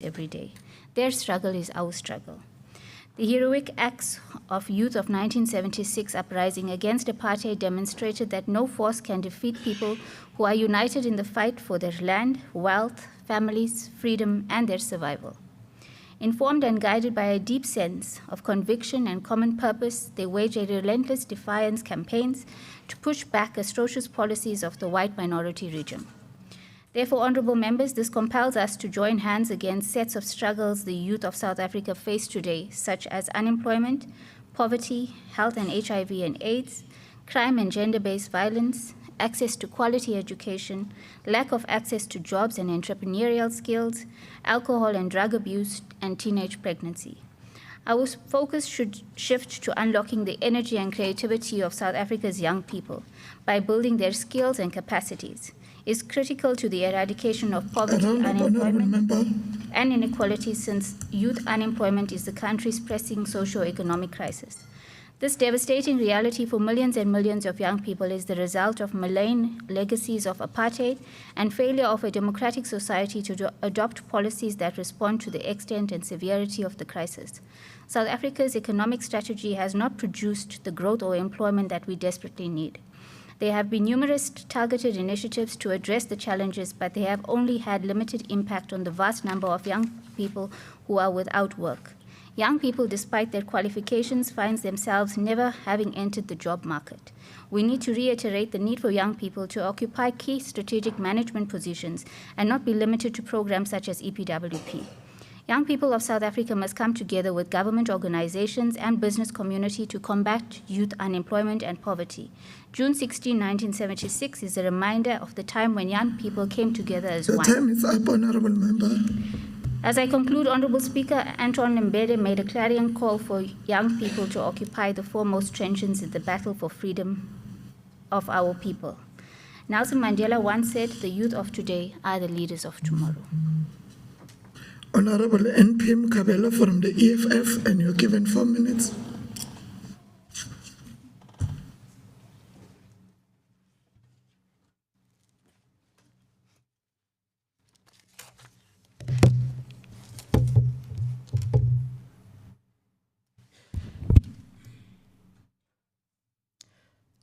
every day. Their struggle is our struggle. The heroic acts of youth of 1976 uprising against apartheid demonstrated that no force can defeat people who are united in the fight for their land, wealth, families, freedom, and their survival. Informed and guided by a deep sense of conviction and common purpose, they wage a relentless defiance campaigns to push back atrocious policies of the white minority regime. Therefore, honorable members, this compels us to join hands against sets of struggles the youth of South Africa face today, such as unemployment, poverty, health and HIV and AIDS, crime and gender-based violence, access to quality education, lack of access to jobs and entrepreneurial skills, alcohol and drug abuse, and teenage pregnancy. Our focus should shift to unlocking the energy and creativity of South Africa's young people by building their skills and capacities. Is critical to the eradication of poverty, unemployment, and inequality, since youth unemployment is the country's pressing socio-economic crisis. This devastating reality for millions and millions of young people is the result of malign legacies of apartheid and failure of a democratic society to adopt policies that respond to the extent and severity of the crisis. South Africa's economic strategy has not produced the growth or employment that we desperately need. There have been numerous targeted initiatives to address the challenges, but they have only had limited impact on the vast number of young people who are without work. Young people, despite their qualifications, find themselves never having entered the job market. We need to reiterate the need for young people to occupy key strategic management positions and not be limited to programs such as EPWP. Young people of South Africa must come together with government organizations and business community to combat youth unemployment and poverty. June 16, 1976 is a reminder of the time when young people came together as one. The time is up, honorable member. As I conclude, Honorable Speaker, Anton Mbede made a clarion call for young people to occupy the foremost trenches in the battle for freedom of our people. Nelson Mandela once said, "The youth of today are the leaders of tomorrow." Honorable NPM Kabela from the EFF, and you're given 4 minutes.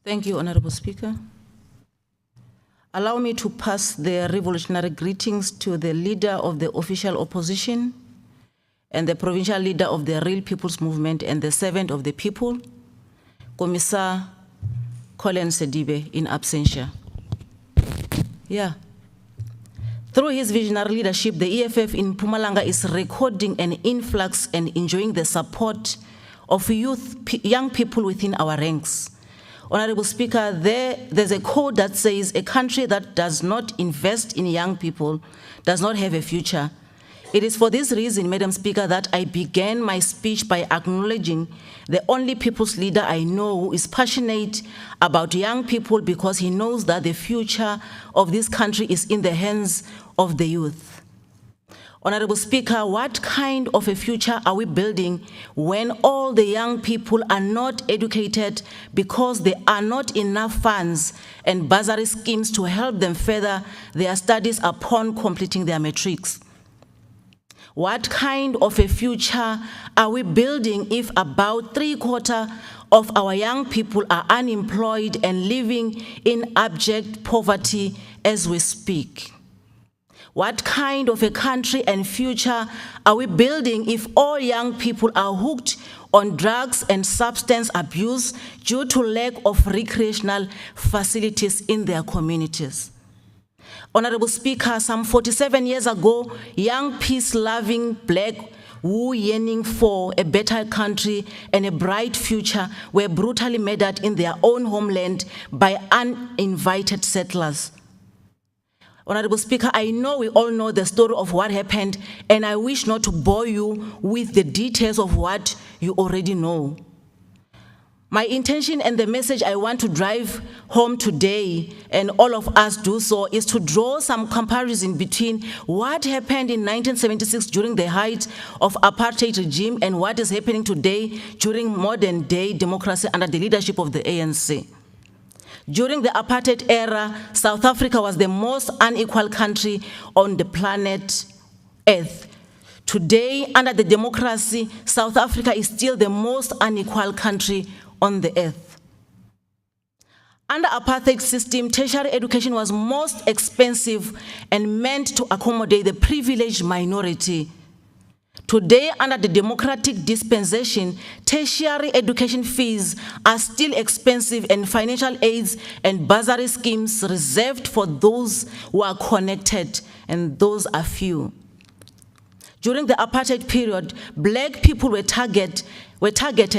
Thank you, Honorable Speaker. Allow me to pass the revolutionary greetings to the leader of the official opposition and the provincial leader of the Real People's Movement and the servant of the people, Commissar Colin Sedibe, in absentia. Yeah. Through his visionary leadership, the EFF in Mpumalanga is recording an influx and enjoying the support of young people within our ranks. Honorable Speaker, there's a code that says a country that does not invest in young people does not have a future. It is for this reason, Madam Speaker, that I began my speech by acknowledging the only people's leader I know who is passionate about young people, because he knows that the future of this country is in the hands of the youth. Honorable Speaker, what kind of a future are we building when all the young people are not educated because there are not enough funds and bursary schemes to help them further their studies upon completing their matrics? What kind of a future are we building if about 3/4 of our young people are unemployed and living in abject poverty as we speak? What kind of a country and future are we building if all young people are hooked on drugs and substance abuse due to lack of recreational facilities in their communities? Honorable Speaker, some 47 years ago, young peace-loving black who yearning for a better country and a bright future were brutally murdered in their own homeland by uninvited settlers. Honorable Speaker, I know we all know the story of what happened, and I wish not to bore you with the details of what you already know. My intention and the message I want to drive home today, and all of us do so, is to draw some comparison between what happened in 1976 during the height of apartheid regime and what is happening today during modern day democracy under the leadership of the ANC. During the apartheid era, South Africa was the most unequal country on the planet Earth. Today, under the democracy, South Africa is still the most unequal country on the earth. Under apartheid system, tertiary education was most expensive and meant to accommodate the privileged minority. Today, under the democratic dispensation, tertiary education fees are still expensive and financial aids and bursary schemes reserved for those who are connected, and those are few. During the apartheid period, black people were targeted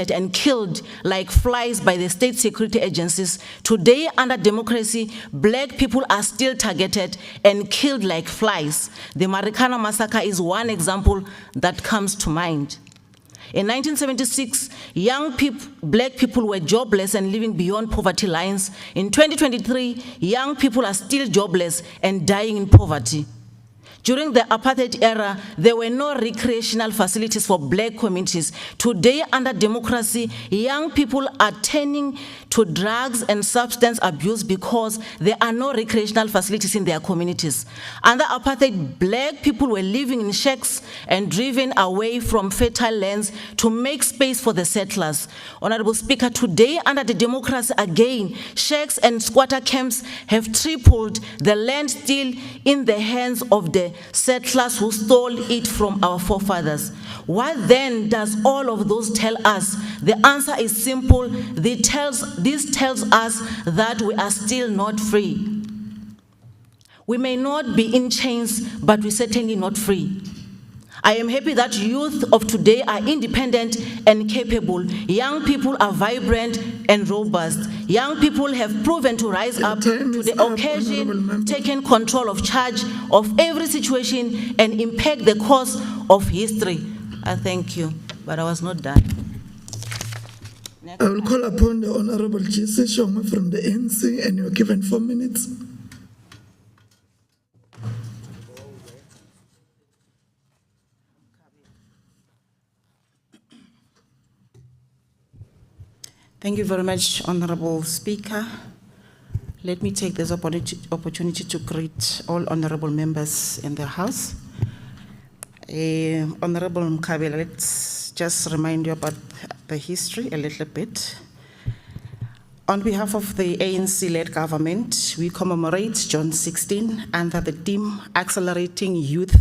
and killed like flies by the state security agencies. Today, under democracy, black people are still targeted and killed like flies. The Marikana massacre is one example that comes to mind. In 1976, black people were jobless and living beyond poverty lines. In 2023, young people are still jobless and dying in poverty. During the apartheid era, there were no recreational facilities for black communities. Today, under democracy, young people are turning to drugs and substance abuse because there are no recreational facilities in their communities. Under apartheid, black people were living in shacks and driven away from fertile lands to make space for the settlers. Honorable Speaker, today, under the democracy again, shacks and squatter camps have tripled, the land still in the hands of the settlers who stole it from our forefathers. What then does all of those tell us? The answer is simple. This tells us that we are still not free. We may not be in chains, but we're certainly not free. I am happy that youth of today are independent and capable. Young people are vibrant and robust. Young people have proven to rise up to the occasion, taken control of charge of every situation, and impact the course of history. I thank you, but I was not done. I will call upon the Honorable Jesse Shongwe from the ANC, and you're given 4 minutes. Thank you very much, Honorable Speaker. Let me take this opportunity to greet all honorable members in the House. Honorable Mkhabela, let's just remind you about the history a little bit. On behalf of the ANC-led government, we commemorate June 16 under the theme Accelerating Youth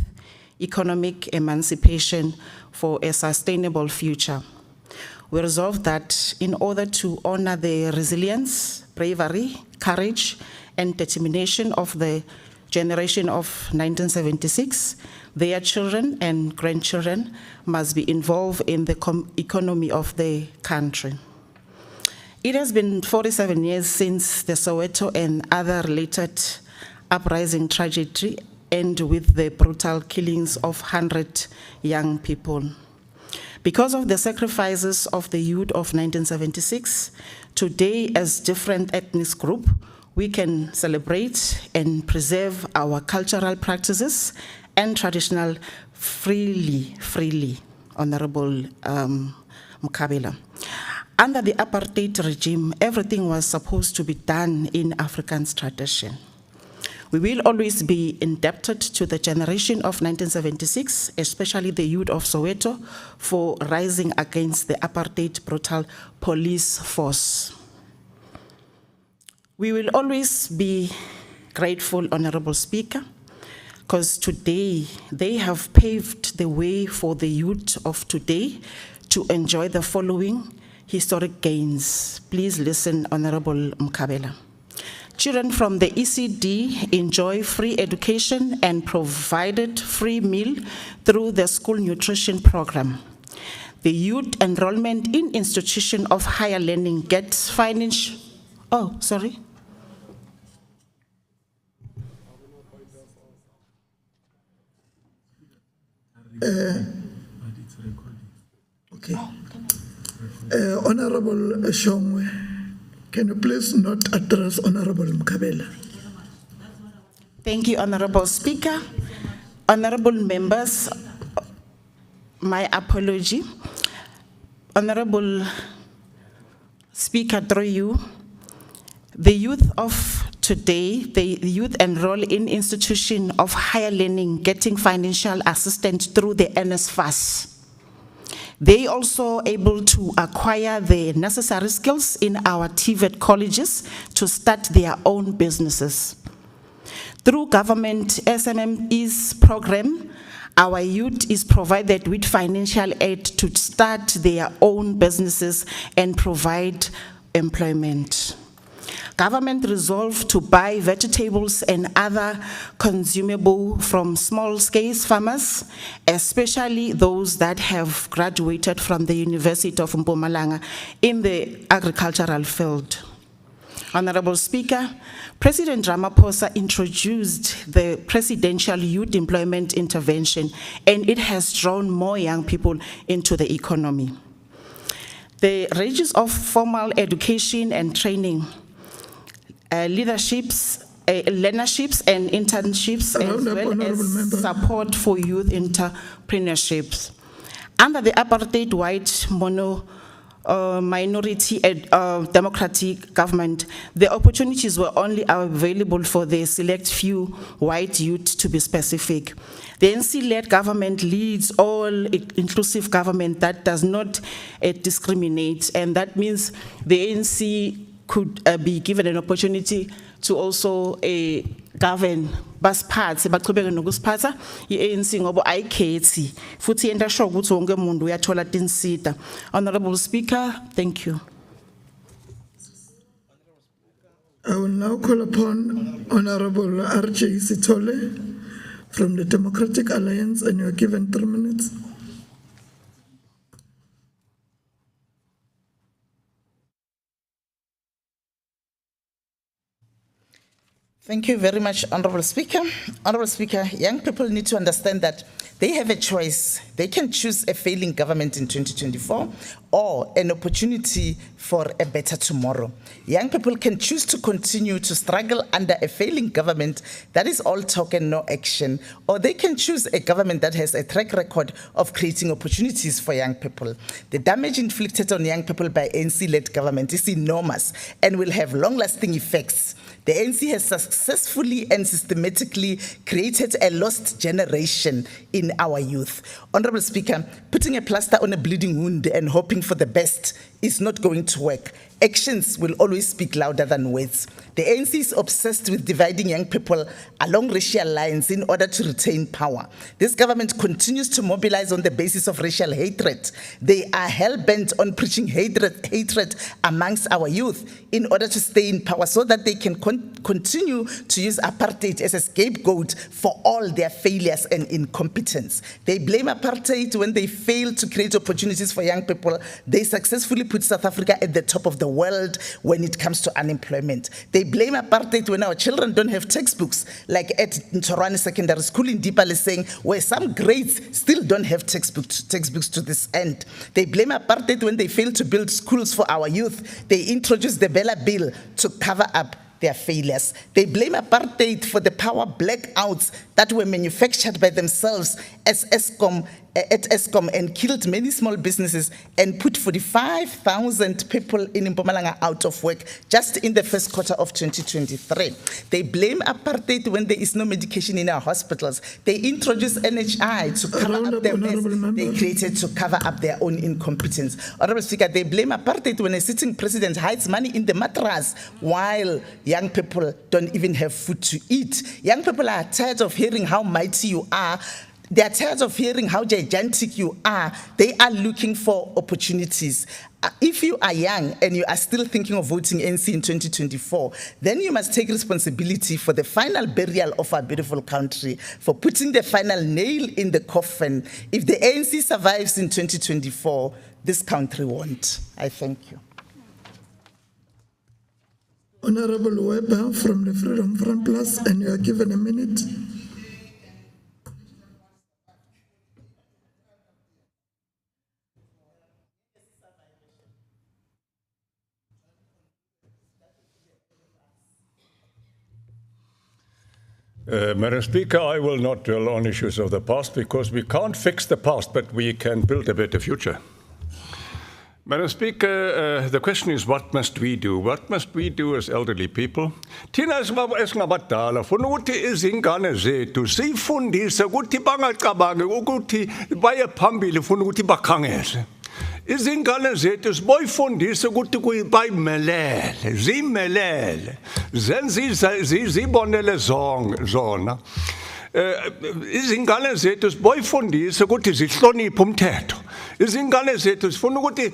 Economic Emancipation for a Sustainable Future. We resolved that in order to honor the resilience, bravery, courage, and determination of the generation of 1976, their children and grandchildren must be involved in the economy of the country. It has been 47 years since the Soweto and other related uprising tragedy ended with the brutal killings of 100 young people. Because of the sacrifices of the youth of 1976, today as different ethnic groups, we can celebrate and preserve our cultural practices and traditional freely, Honorable Mkhabela. Under the apartheid regime, everything was supposed to be done in African tradition. We will always be indebted to the generation of 1976, especially the youth of Soweto, for rising against the apartheid brutal police force. We will always be grateful, Honorable Speaker, because today they have paved the way for the youth of today to enjoy the following historic gains. Please listen, Honorable Mkhabela. Children from the ECD enjoy free education and provided free meal through the school nutrition program. The youth enrollment in institution of higher learning gets financial. Oh, sorry. Okay. Honorable Shongwe, can you please not address Honorable Mkhabela? Thank you, Honorable Speaker. Honorable members, my apology. Honorable Speaker, through you, the youth of today, the youth enroll in institution of higher learning, getting financial assistance through the NSFAS. They also able to acquire the necessary skills in our TVET colleges to start their own businesses. Through government SMME's program, our youth is provided with financial aid to start their own businesses and provide employment. Government resolved to buy vegetables and other consumable from small-scale farmers, especially those that have graduated from the University of Mpumalanga in the agricultural field. Honorable Speaker, President Ramaphosa introduced the Presidential Youth Employment Intervention, and it has drawn more young people into the economy. The ranges of formal education and training, leaderships, learnerships and internships, as well as support for youth entrepreneurships. Under the apartheid white minority democratic government, the opportunities were only available for the select few white youth, to be specific. The NC-led government leads all-inclusive government that does not discriminate, and that means the ANC could be given an opportunity to also govern basiphathe baqhubeke nokusiphatha iANC ngoba ayikhethi futhi yenta sure ukuthi wonke umuntu uyathola tinsita. Honorable Speaker, thank you. I will now call upon Honorable R.J. Sithole from the Democratic Alliance, and you are given 3 minutes. Thank you very much, Honorable Speaker. Honorable Speaker, young people need to understand that they have a choice. They can choose a failing government in 2024 or an opportunity for a better tomorrow. Young people can choose to continue to struggle under a failing government that is all talk and no action, or they can choose a government that has a track record of creating opportunities for young people. The damage inflicted on young people by ANC-led government is enormous and will have long-lasting effects. The ANC has successfully and systematically created a lost generation in our youth. Honorable Speaker, putting a plaster on a bleeding wound and hoping for the best is not going to work. Actions will always speak louder than words. The ANC is obsessed with dividing young people along racial lines in order to retain power. This government continues to mobilize on the basis of racial hatred. They are hell-bent on preaching hatred amongst our youth in order to stay in power so that they can continue to use apartheid as a scapegoat for all their failures and incompetence. They blame apartheid when they fail to create opportunities for young people. They successfully put South Africa at the top of the world when it comes to unemployment. They blame apartheid when our children don't have textbooks, like at Ntorwane Secondary School in Deepale saying, where some grades still don't have textbooks to this end. They blame apartheid when they fail to build schools for our youth. They introduced the Bella Bill to cover up their failures. They blame apartheid for the power blackouts that were manufactured by themselves at Eskom and killed many small businesses and put 45,000 people in Mpumalanga out of work just in the first quarter of 2023. They blame apartheid when there is no medication in our hospitals. They introduced NHI to cover up their mess they created to cover up their own incompetence. Honorable Speaker, they blame apartheid when a sitting president hides money in the mattress while young people don't even have food to eat. Young people are tired of hearing how mighty you are. They are tired of hearing how gigantic you are. They are looking for opportunities. If you are young and you are still thinking of voting ANC in 2024, then you must take responsibility for the final burial of our beautiful country, for putting the final nail in the coffin. If the ANC survives in 2024, this country won't. I thank you. Honorable Weber from the Freedom Front Plus, and you are given a minute. Madam Speaker, I will not dwell on issues of the past because we can't fix the past, but we can build a better future. Madam Speaker, the question is, what must we do? What must we do as elderly people? Thina esingabadala funa ukuthi izingane zethu sifundise ukuthi bangacabangi ukuthi baye phambili funa ukuthi bakhangele. Izingane zethu siboyifundise ukuthi bayimelele, zimelele, zenze zibonele zona. Izingane zethu siboyifundise ukuthi zihloniphe umthetho. Izingane zethu sifuna ukuthi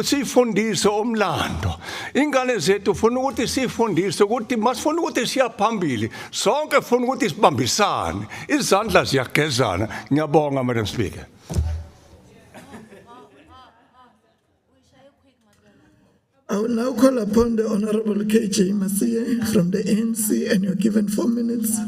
sifundise umlando. Ingane zethu funa ukuthi sifundise ukuthi masifuna ukuthi siya phambili, sonke funa ukuthi sibambisane. Izandla ziyagezana. Ngiyabonga, Madam Speaker. I will now call upon the Honorable KJ Masie from the ANC, and you're given 4 minutes.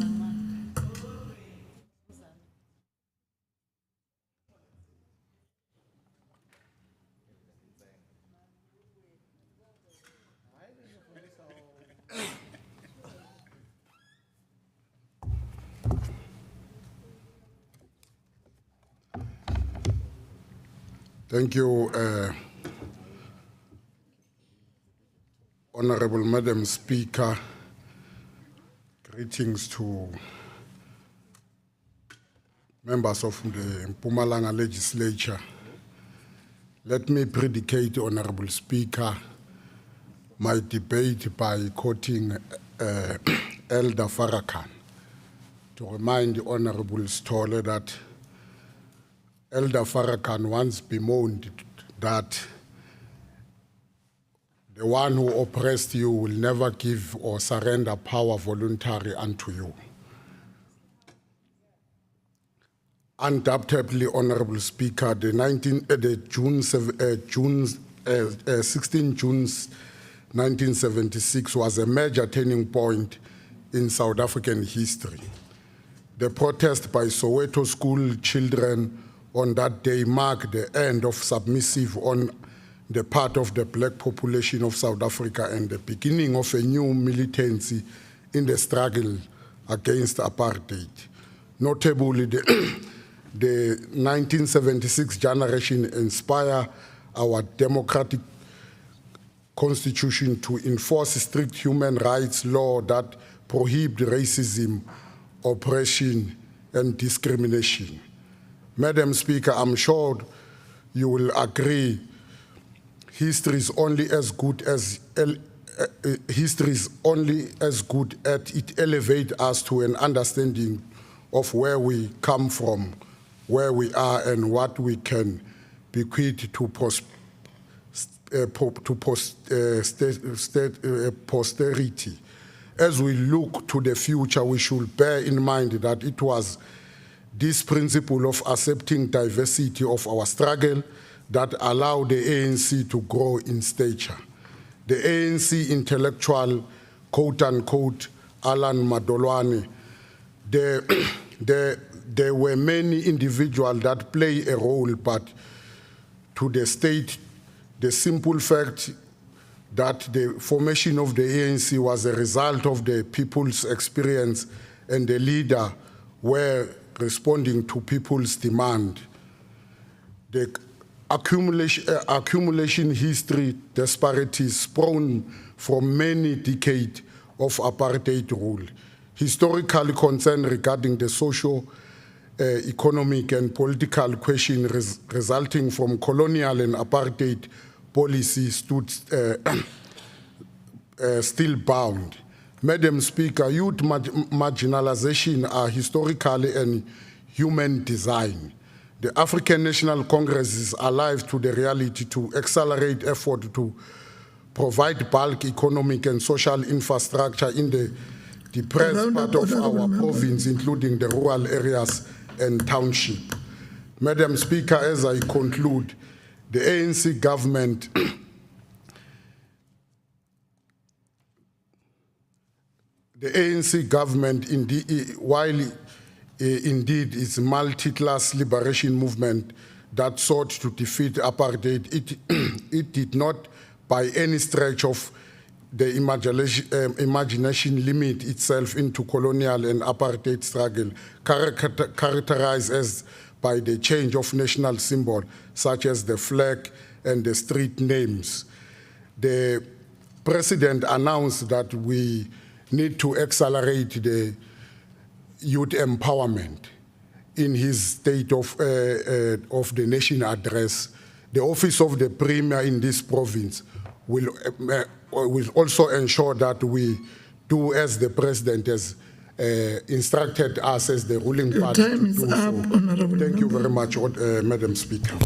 Thank you, Honorable Madam Speaker. Greetings to members of the Mpumalanga Legislature. Let me predicate, Honorable Speaker, my debate by quoting Elder Farrakhan to remind the Honorable Stolle that Elder Farrakhan once bemoaned that the one who oppressed you will never give or surrender power voluntarily unto you. Undoubtedly, Honorable Speaker, the 16 June 1976 was a major turning point in South African history. The protest by Soweto school children on that day marked the end of submissive on the part of the black population of South Africa and the beginning of a new militancy in the struggle against apartheid. Notably, the 1976 generation inspired our democratic constitution to enforce strict human rights law that prohibit racism, oppression, and discrimination. Madam Speaker, I'm sure you will agree history is only as good as it elevates us to an understanding of where we come from, where we are, and what we can bequeath to posterity. As we look to the future, we should bear in mind that it was this principle of accepting diversity of our struggle that allowed the ANC to grow in stature. The ANC intellectual, quote-unquote, Alan Madolwane, there were many individuals that play a role, but to the state, the simple fact that the formation of the ANC was a result of the people's experience and the leader were responding to people's demand. The accumulation history disparities sprung from many decades of apartheid rule. Historically concern regarding the social, economic and political question resulting from colonial and apartheid policy stood still bound. Madam Speaker, youth marginalization are historically and human design. The African National Congress is alive to the reality to accelerate effort to provide bulk economic and social infrastructure in the depressed part of our province, including the rural areas and township. Madam Speaker, as I conclude, the ANC government indeed, while indeed its multi-class liberation movement that sought to defeat apartheid, it did not by any stretch of the imagination limit itself into colonial and apartheid struggle, characterized as by the change of national symbol, such as the flag and the street names. The President announced that we need to accelerate the youth empowerment. In his State of the Nation address, the Office of the Premier in this province will also ensure that we do as the President has instructed us as the ruling Your party time to is do up, so. Honorable Thank you Member. very much, Madam Speaker.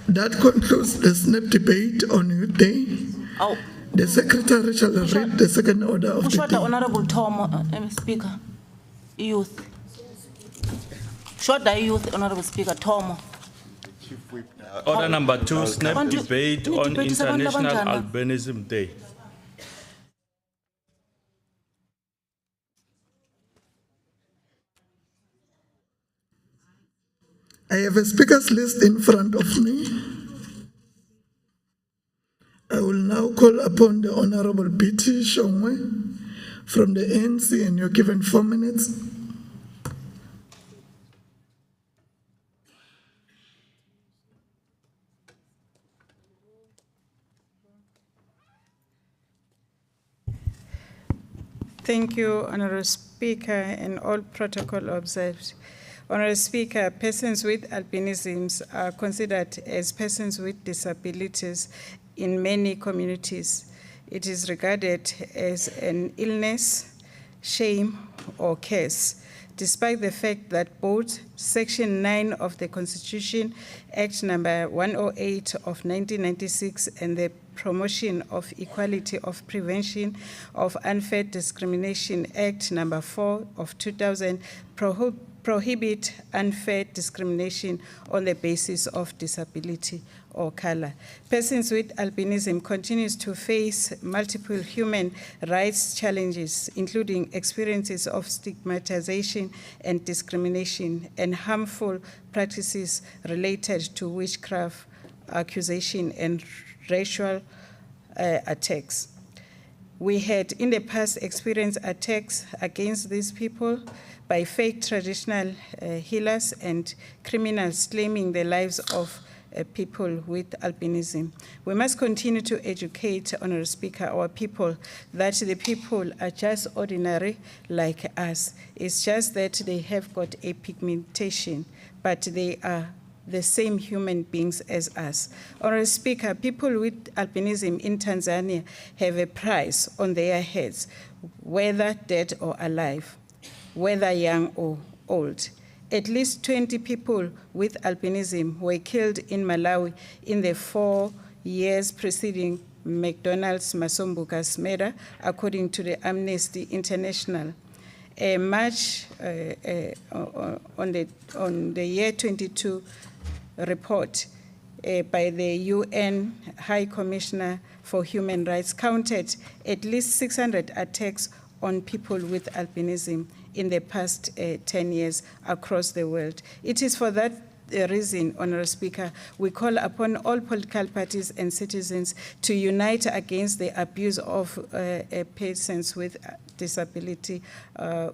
That concludes the snap debate on Youth Day. Aw, The Secretary shall read the second order of the Short day. Honorable Tom, Speaker, youth. Short youth, Honorable Speaker, Tom. Order number 2, snap Abantu- debate on Debate sabantu International abanjani? Albinism Day. I have a speakers list in front of me. I will now call upon the Honorable P.T. Shongwe from the ANC, and you're given 4 minutes. Thank you, Honourable Speaker, and all protocol observed. Honourable Speaker, persons with albinisms are considered as persons with disabilities in many communities. It is regarded as an illness, shame, or curse, despite the fact that both Section 9 of the Constitution, Act number 108 of 1996, and the Promotion of Equality of Prevention of Unfair Discrimination Act number 4 of 2000 prohibit unfair discrimination on the basis of disability or color. Persons with albinism continues to face multiple human rights challenges, including experiences of stigmatization and discrimination and harmful practices related to witchcraft, accusation, and racial attacks. We had in the past experienced attacks against these people by fake traditional healers and criminals claiming the lives of people with albinism. We must continue to educate, Honourable Speaker, our people that the people are just ordinary like us. It's just that they have got a pigmentation, but they are the same human beings as us. Honourable Speaker, people with albinism in Tanzania have a price on their heads, whether dead or alive, whether young or old. At least 20 people with albinism were killed in Malawi in the 4 years preceding McDonald's Masombuka's murder, according to the Amnesty International. A March on the year 22 report by the UN High Commissioner for Human Rights counted at least 600 attacks on people with albinism in the past 10 years across the world. It is for that reason, Honourable Speaker, we call upon all political parties and citizens to unite against the abuse of persons with disability,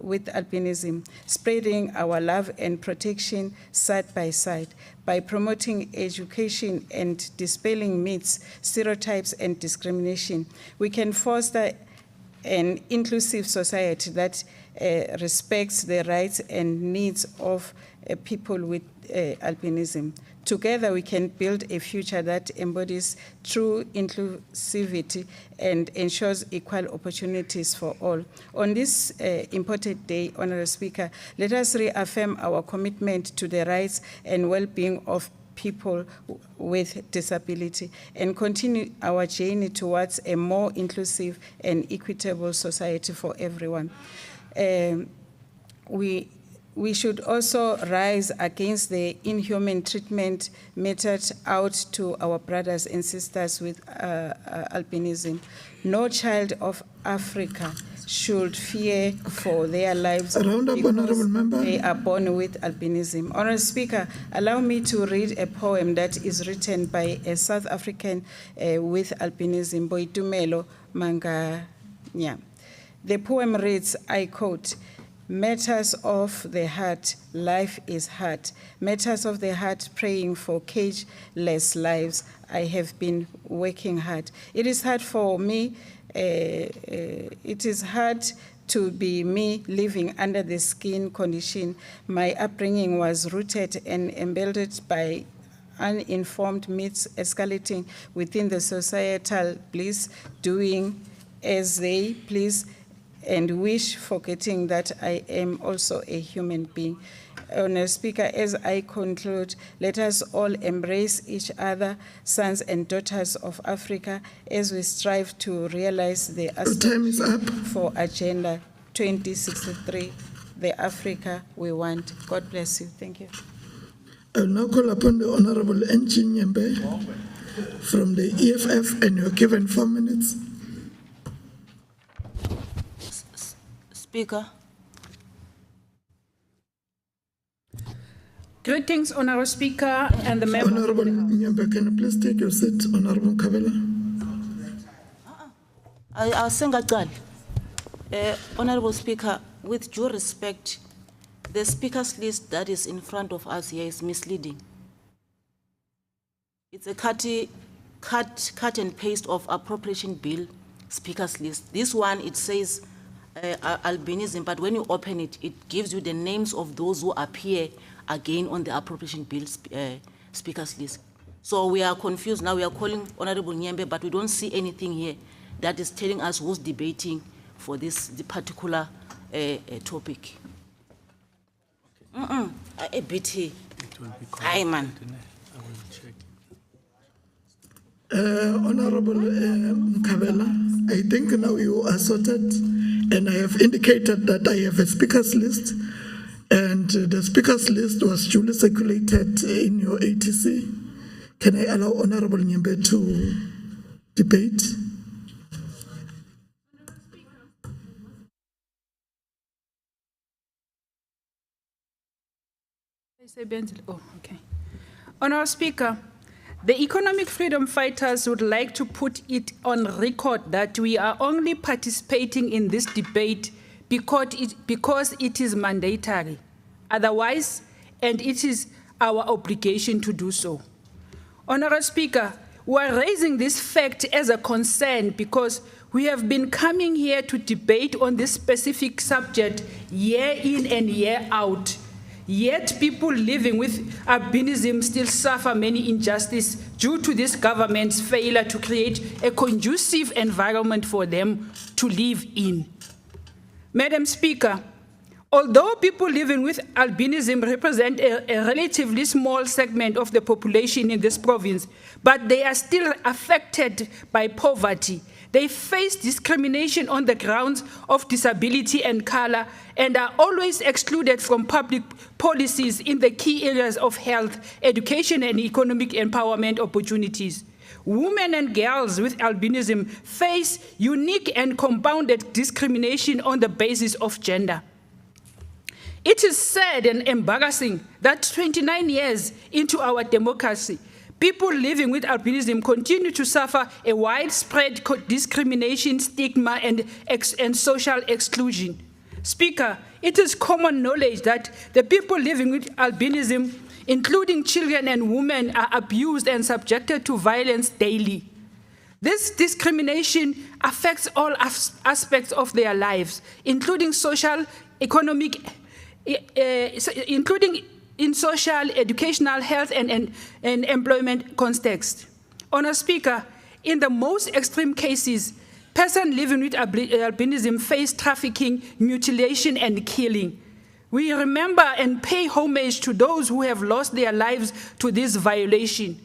with albinism, spreading our love and protection side by side by promoting education and dispelling myths, stereotypes, and discrimination. We can foster an inclusive society that respects the rights and needs of people with albinism. Together, we can build a future that embodies true inclusivity and ensures equal opportunities for all. On this important day, Honourable Speaker, let us reaffirm our commitment to the rights and well-being of people with disability and continue our journey towards a more inclusive and equitable society for everyone. We should also rise against the inhuman treatment meted out to our brothers and sisters with albinism. No child of Africa should fear for their lives because they are born with albinism. Honourable Speaker, allow me to read a poem that is written by a South African with albinism, Boitumelo Manganya. The poem reads, I quote, Matters of the heart, life is hard. Matters of the heart, praying for cageless lives. I have been working hard. It is hard for me. It is hard to be me living under the skin condition. My upbringing was rooted and embedded by uninformed myths escalating within the societal bliss, doing as they please and wish, forgetting that I am also a human being. Honourable Speaker, as I conclude, let us all embrace each other, sons and daughters of Africa, as we strive to realize the time is up. for Agenda 2063, the Africa we want. God bless you. Thank you. I will now call upon the Honorable Enchi Nyembe from the EFF, and you're given 4 minutes. Speaker. Greetings, Honourable Speaker and the members. Honorable Nyembe, can you please take your seat, Honorable Kabela? Honourable Speaker, with due respect, the speakers list that is in front of us here is misleading. It's a cut and paste of appropriation bill speakers list. This one, it says albinism, but when you open it, it gives you the names of those who appear again on the appropriation bill speakers list. So we are confused now. We are calling Honorable Nyembe, but we don't see anything here that is telling us who's debating for the particular topic. A bit. Hi, man. Honorable Kabela, I think now you are sorted, and I have indicated that I have a speakers list, and the speakers list was duly circulated in your ATC. Can I allow Honorable Nyembe to debate? Oh, okay. Honourable Speaker, the economic freedom fighters would like to put it on record that we are only participating in this debate because it is mandatory. Otherwise, and it is our obligation to do so. Honourable Speaker, we are raising this fact as a concern because we have been coming here to debate on this specific subject year in and year out. Yet people living with albinism still suffer many injustice due to this government's failure to create a conducive environment for them to live in. Madam Speaker, although people living with albinism represent a relatively small segment of the population in this province, but they are still affected by poverty. They face discrimination on the grounds of disability and color and are always excluded from public policies in the key areas of health, education, and economic empowerment opportunities. Women and girls with albinism face unique and compounded discrimination on the basis of gender. It is sad and embarrassing that 29 years into our democracy, people living with albinism continue to suffer a widespread discrimination, stigma, and social exclusion. Speaker, it is common knowledge that the people living with albinism, including children and women, are abused and subjected to violence daily. This discrimination affects all aspects of their lives, including social, economic, including in social, educational, health, and employment context. Honourable Speaker, in the most extreme cases, persons living with albinism face trafficking, mutilation, and killing. We remember and pay homage to those who have lost their lives to this violation,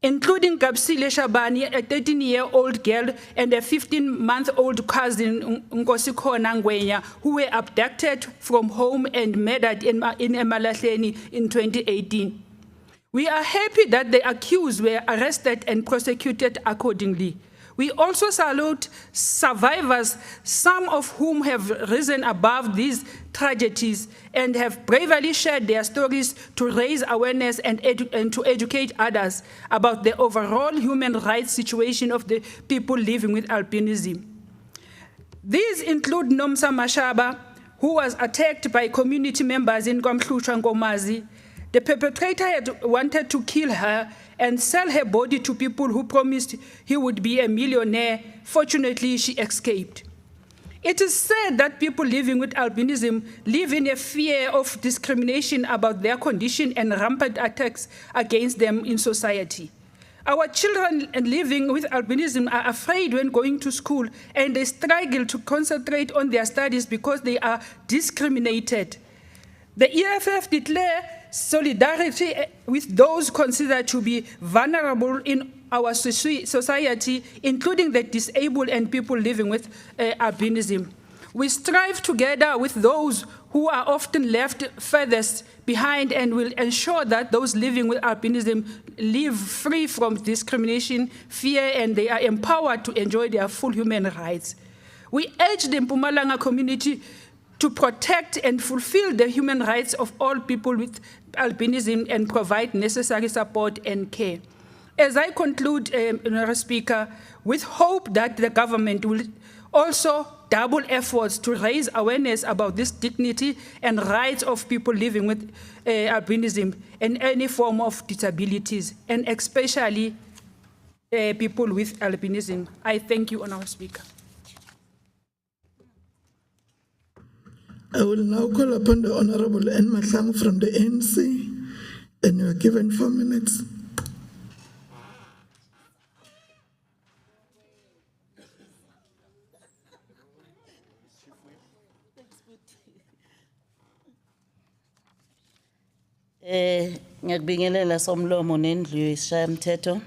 including Gabsile Shabani, a 13-year-old girl, and a 15-month-old cousin, Nkosikhona Ngwenya, who were abducted from home and murdered in Emalahleni in 2018. We are happy that the accused were arrested and prosecuted accordingly. We also salute survivors, some of whom have risen above these tragedies and have bravely shared their stories to raise awareness and to educate others about the overall human rights situation of the people living with albinism. These include Nomsa Mashaba, who was attacked by community members in Kamhlushwa Nkomazi. The perpetrator had wanted to kill her and sell her body to people who promised he would be a millionaire. Fortunately, she escaped. It is said that people living with albinism live in a fear of discrimination about their condition and rampant attacks against them in society. Our children living with albinism are afraid when going to school, and they struggle to concentrate on their studies because they are discriminated. The EFF declare solidarity with those considered to be vulnerable in our society, including the disabled and people living with albinism. We strive together with those who are often left furthest behind and will ensure that those living with albinism live free from discrimination, fear, and they are empowered to enjoy their full human rights. We urge the Mpumalanga community to protect and fulfill the human rights of all people with albinism and provide necessary support and care. As I conclude, Mr. Speaker, with hope that the government will also double efforts to raise awareness about this dignity and rights of people living with albinism and any form of disabilities, and especially people with albinism. I thank you, Honourable Speaker. I will now call upon the Honorable N. Mahlangu from the ANC, and you are given 4 minutes. Ngiyakubingelela somlomo nendlu yesishayamthetho.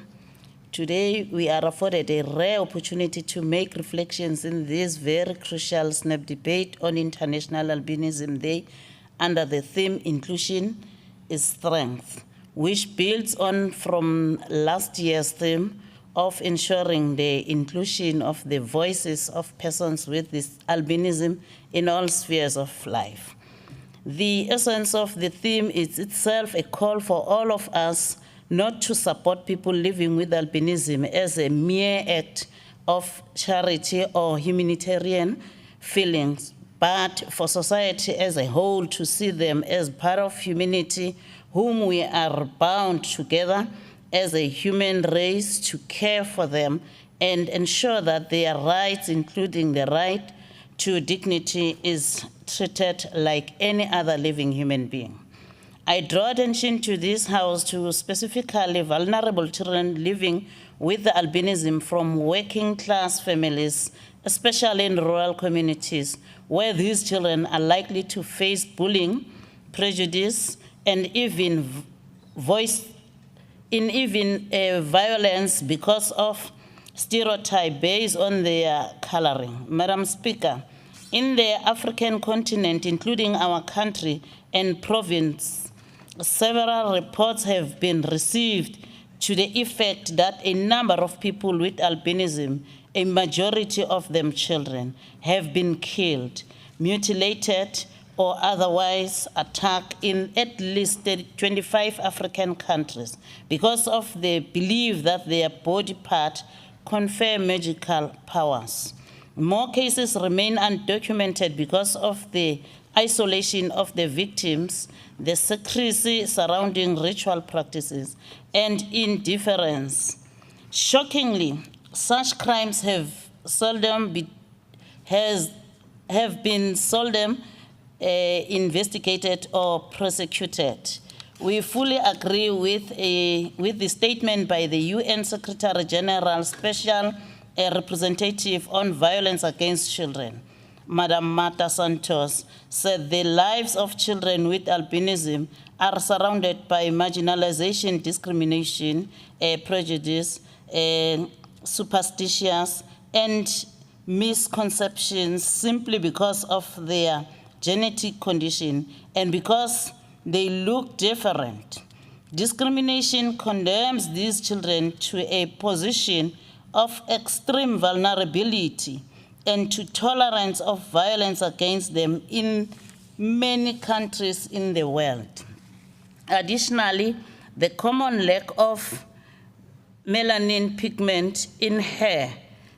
Today we are afforded a rare opportunity to make reflections in this very crucial SNAP debate on International Albinism Day under the theme Inclusion is Strength, which builds on from last year's theme of ensuring the inclusion of the voices of persons with this albinism in all spheres of life. The essence of the theme is itself a call for all of us not to support people living with albinism as a mere act of charity or humanitarian feelings, but for society as a whole to see them as part of humanity whom we are bound together as a human race to care for them and ensure that their rights, including the right to dignity, is treated like any other living human being. I draw attention to this House to specifically vulnerable children living with the albinism from working class families, especially in rural communities, where these children are likely to face bullying, prejudice, and even violence because of stereotype based on their coloring. Madam Speaker, in the African continent, including our country and province, several reports have been received to the effect that a number of people with albinism, a majority of them children, have been killed, mutilated, or otherwise attacked in at least 25 African countries because of the belief that their body part confer magical powers. More cases remain undocumented because of the isolation of the victims, the secrecy surrounding ritual practices, and indifference. Shockingly, such crimes have been seldom investigated or prosecuted. We fully agree with the statement by the UN Secretary General Special Representative on Violence Against Children, Madam Marta Santos, said the lives of children with albinism are surrounded by marginalization, discrimination, prejudice, superstitions, and misconceptions simply because of their genetic condition and because they look different. Discrimination condemns these children to a position of extreme vulnerability and to tolerance of violence against them in many countries in the world. Additionally, the common lack of melanin pigment in hair,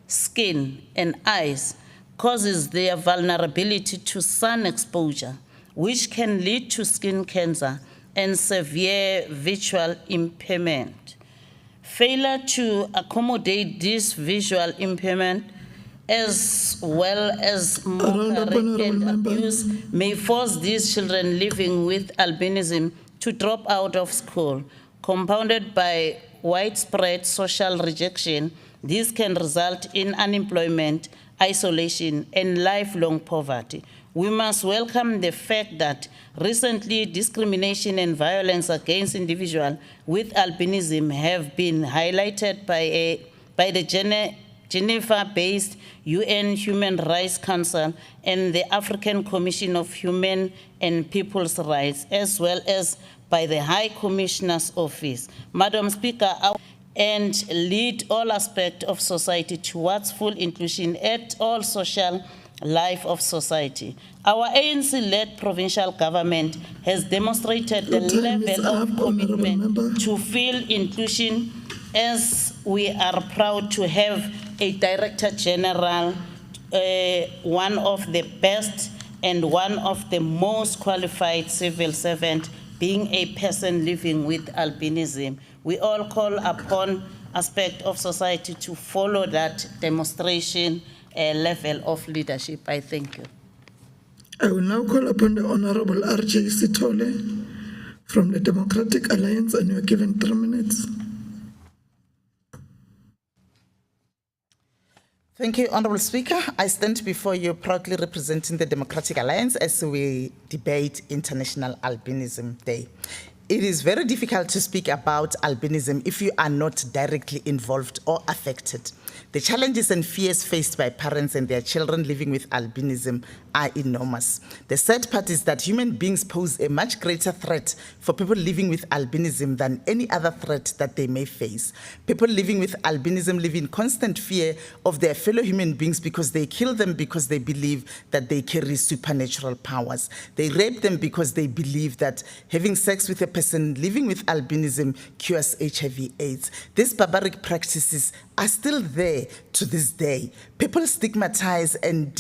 skin, and eyes causes their vulnerability to sun exposure, which can lead to skin cancer and severe visual impairment. Failure to accommodate this visual impairment as well as mockery and abuse may force these children living with albinism to drop out of school. Compounded by widespread social rejection, this can result in unemployment, isolation, and lifelong poverty. We must welcome the fact that recently discrimination and violence against individuals with albinism have been highlighted by the Geneva-based UN Human Rights Council and the African Commission of Human and People's Rights, as well as by the High Commissioner's Office. Madam Speaker, and lead all aspects of society towards full inclusion at all social life of society. Our ANC-led provincial government has demonstrated the level of commitment to full inclusion, as we are proud to have a Director General, one of the best and one of the most qualified civil servant, being a person living with albinism. We all call upon aspect of society to follow that demonstration level of leadership. I thank you. I will now call upon the Honorable R.J. Sithole from the Democratic Alliance, and you are given 3 minutes. Thank you, Honourable Speaker. I stand before you proudly representing the Democratic Alliance as we debate International Albinism Day. It is very difficult to speak about albinism if you are not directly involved or affected. The challenges and fears faced by parents and their children living with albinism are enormous. The sad part is that human beings pose a much greater threat for people living with albinism than any other threat that they may face. People living with albinism live in constant fear of their fellow human beings because they kill them because they believe that they carry supernatural powers. They rape them because they believe that having sex with a person living with albinism cures HIV/AIDS. These barbaric practices are still there to this day. People stigmatize and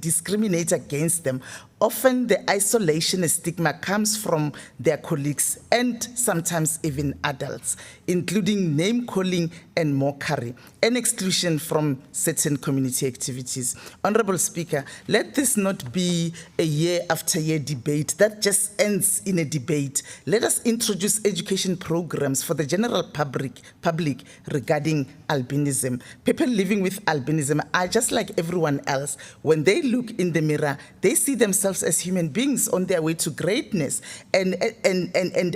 discriminate against them. Often the isolation and stigma comes from their colleagues and sometimes even adults, including name-calling and mockery and exclusion from certain community activities. Honourable Speaker, let this not be a year after year debate that just ends in a debate. Let us introduce education programs for the general public regarding albinism. People living with albinism are just like everyone else. When they look in the mirror, they see themselves as human beings on their way to greatness. And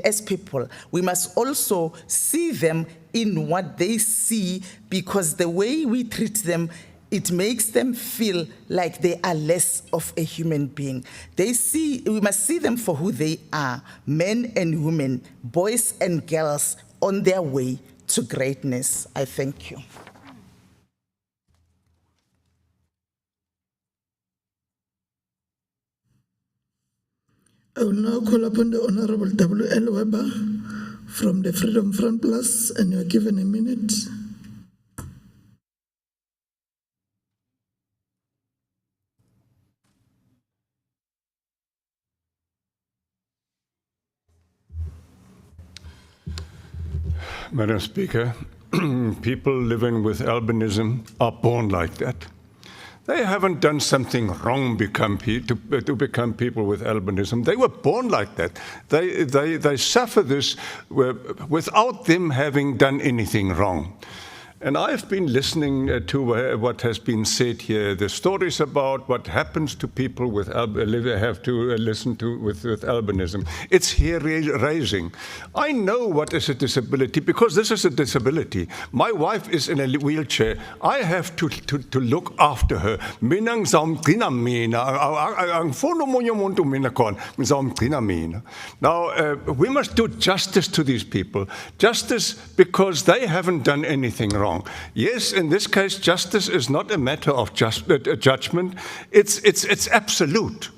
as people, we must also see them in what they see, because the way we treat them, it makes them feel like they are less of a human being. We must see them for who they are, men and women, boys and girls on their way to greatness. I thank you. I will now call upon the Honorable W.L. Weber from the Freedom Front Plus, and you are given a minute. Madam Speaker, people living with albinism are born like that. They haven't done something wrong to become people with albinism. They were born like that. They suffer this without them having done anything wrong. And I've been listening to what has been said here, the stories about what happens to people with have to listen to with albinism. It's hair-raising. I know what is a disability because this is a disability. My wife is in a wheelchair. I have to look after her. Now, we must do justice to these people. Justice because they haven't done anything wrong. Yes, in this case, justice is not a matter of judgment. It's absolute.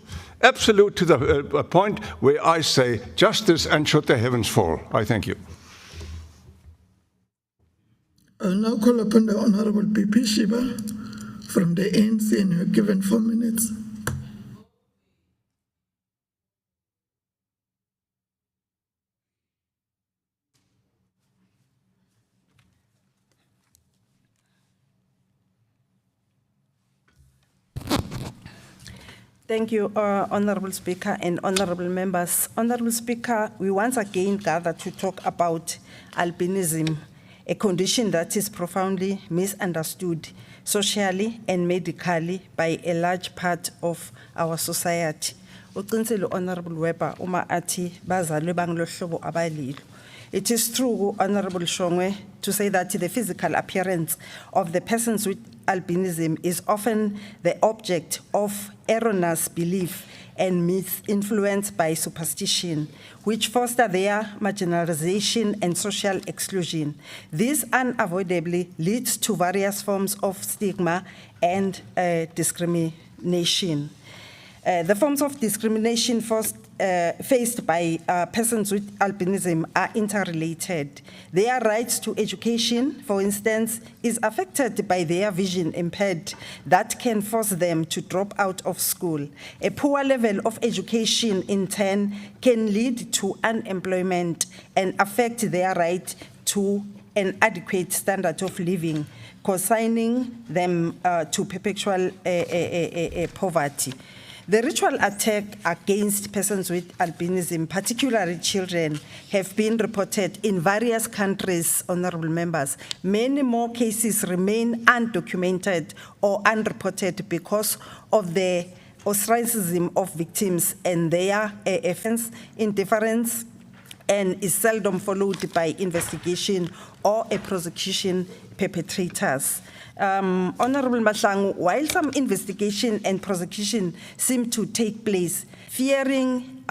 Absolute to the point where I say justice and should the heavens fall. I thank you. I will now call upon the Honorable P.P. Shiba from the ANC, and you're given 4 minutes. Thank you, Honorable Speaker and honorable members. Honorable Speaker, we once again gather to talk about albinism, a condition that is profoundly misunderstood socially and medically by a large part of our society. Uqinisile Honorable Weber uma athi bazalwe bangelo hlobo abalilo. It is true, Honorable Shongwe, to say that the physical appearance of the persons with albinism is often the object of erroneous belief and myth influenced by superstition, which foster their marginalization and social exclusion. This unavoidably leads to various forms of stigma and discrimination. The forms of discrimination faced by persons with albinism are interrelated. Their rights to education, for instance, is affected by their vision impaired that can force them to drop out of school. A poor level of education, in turn, can lead to unemployment and affect their right to an adequate standard of living, consigning them to perpetual poverty. The ritual attack against persons with albinism, particularly children, have been reported in various countries, honorable members. Many more cases remain undocumented or unreported because of the ostracism of victims and their offense, indifference, and is seldom followed by investigation or a prosecution perpetrators. Honorable Mahlangu, while some investigation and prosecution seem to take place, fearing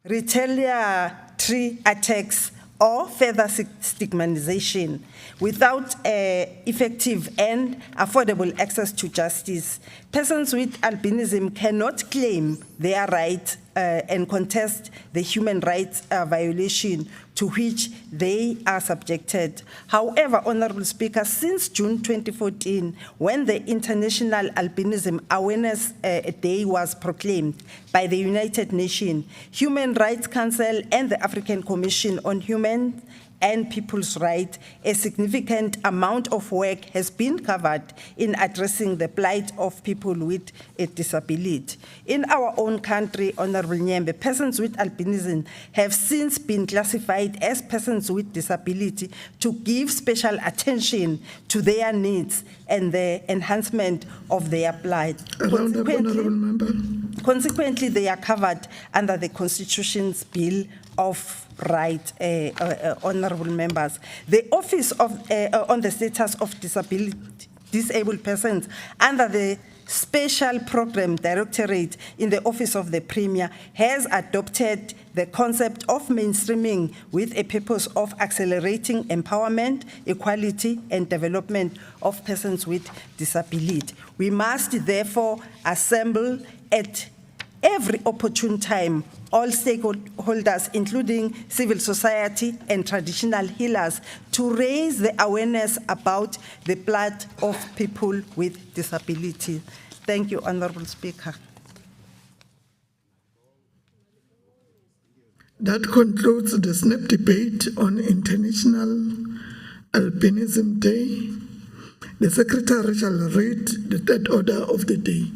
retaliatory attacks or further stigmatization without effective and affordable access to justice, persons with albinism cannot claim their right and contest the human rights violation to which they are subjected. However, Honorable Speaker, since June 2014, when the International Albinism Awareness Day was proclaimed by the United Nations, Human Rights Council and the African Commission on Human and People's Rights, a significant amount of work has been covered in addressing the plight of people with a disability. In our own country, Honorable Nyembe, persons with albinism have since been classified as persons with disability to give special attention to their needs and the enhancement of their plight. Consequently, they are covered under the Constitution's Bill of Rights, honorable members. The Office of on the Status of Disabled Persons under the Special Program Directorate in the Office of the Premier has adopted the concept of mainstreaming with a purpose of accelerating empowerment, equality, and development of persons with disability. We must therefore assemble at every opportune time all stakeholders, including civil society and traditional healers, to raise the awareness about the plight of people with disability. Thank you, Honorable Speaker. That concludes the SNAP debate on International Albinism Day. The Secretary shall read the third order of the day.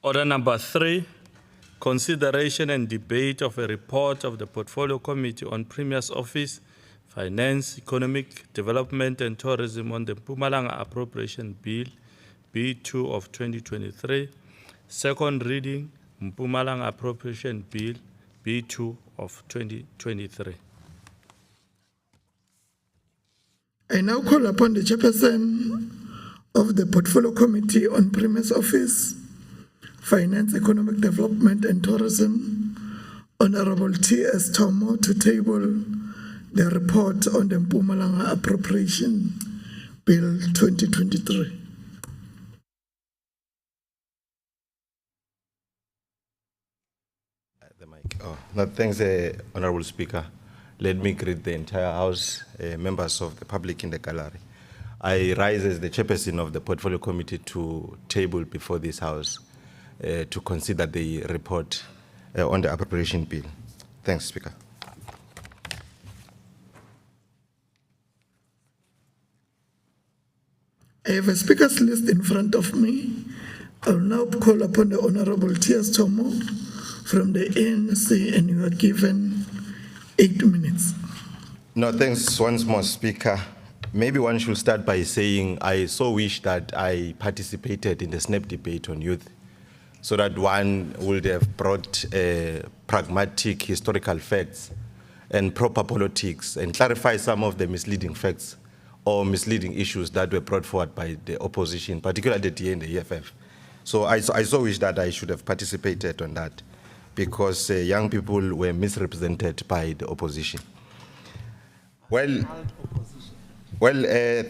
Order number 3, consideration and debate of a report of the Portfolio Committee on Premier's Office, Finance, Economic Development and Tourism on the Mpumalanga Appropriation Bill, B2 of 2023. Second reading, Mpumalanga Appropriation Bill, B2 of 2023. I now call upon the chairperson of the Portfolio Committee on Premier's Office, Finance, Economic Development and Tourism, Honorable T.S. Tomo, to table the report on the Mpumalanga Appropriation Bill 2023. The mic. Oh, no, thanks, Honorable Speaker. let me greet the entire House, members of the public in the gallery. I rise as the chairperson of the Portfolio Committee to table before this House to consider the report on the appropriation bill. Thanks, Speaker. I have a speakers list in front of me. I will now call upon the Honorable T.S. Tomo from the ANC, and you are given 8 minutes. No, thanks once more, Speaker. Maybe one should start by saying I so wish that I participated in the SNAP debate on youth, so that one would have brought pragmatic historical facts and proper politics and clarify some of the misleading facts or misleading issues that were brought forward by the opposition, particularly the DA and the EFF. So I so wish that I should have participated on that, because young people were misrepresented by the opposition. Well,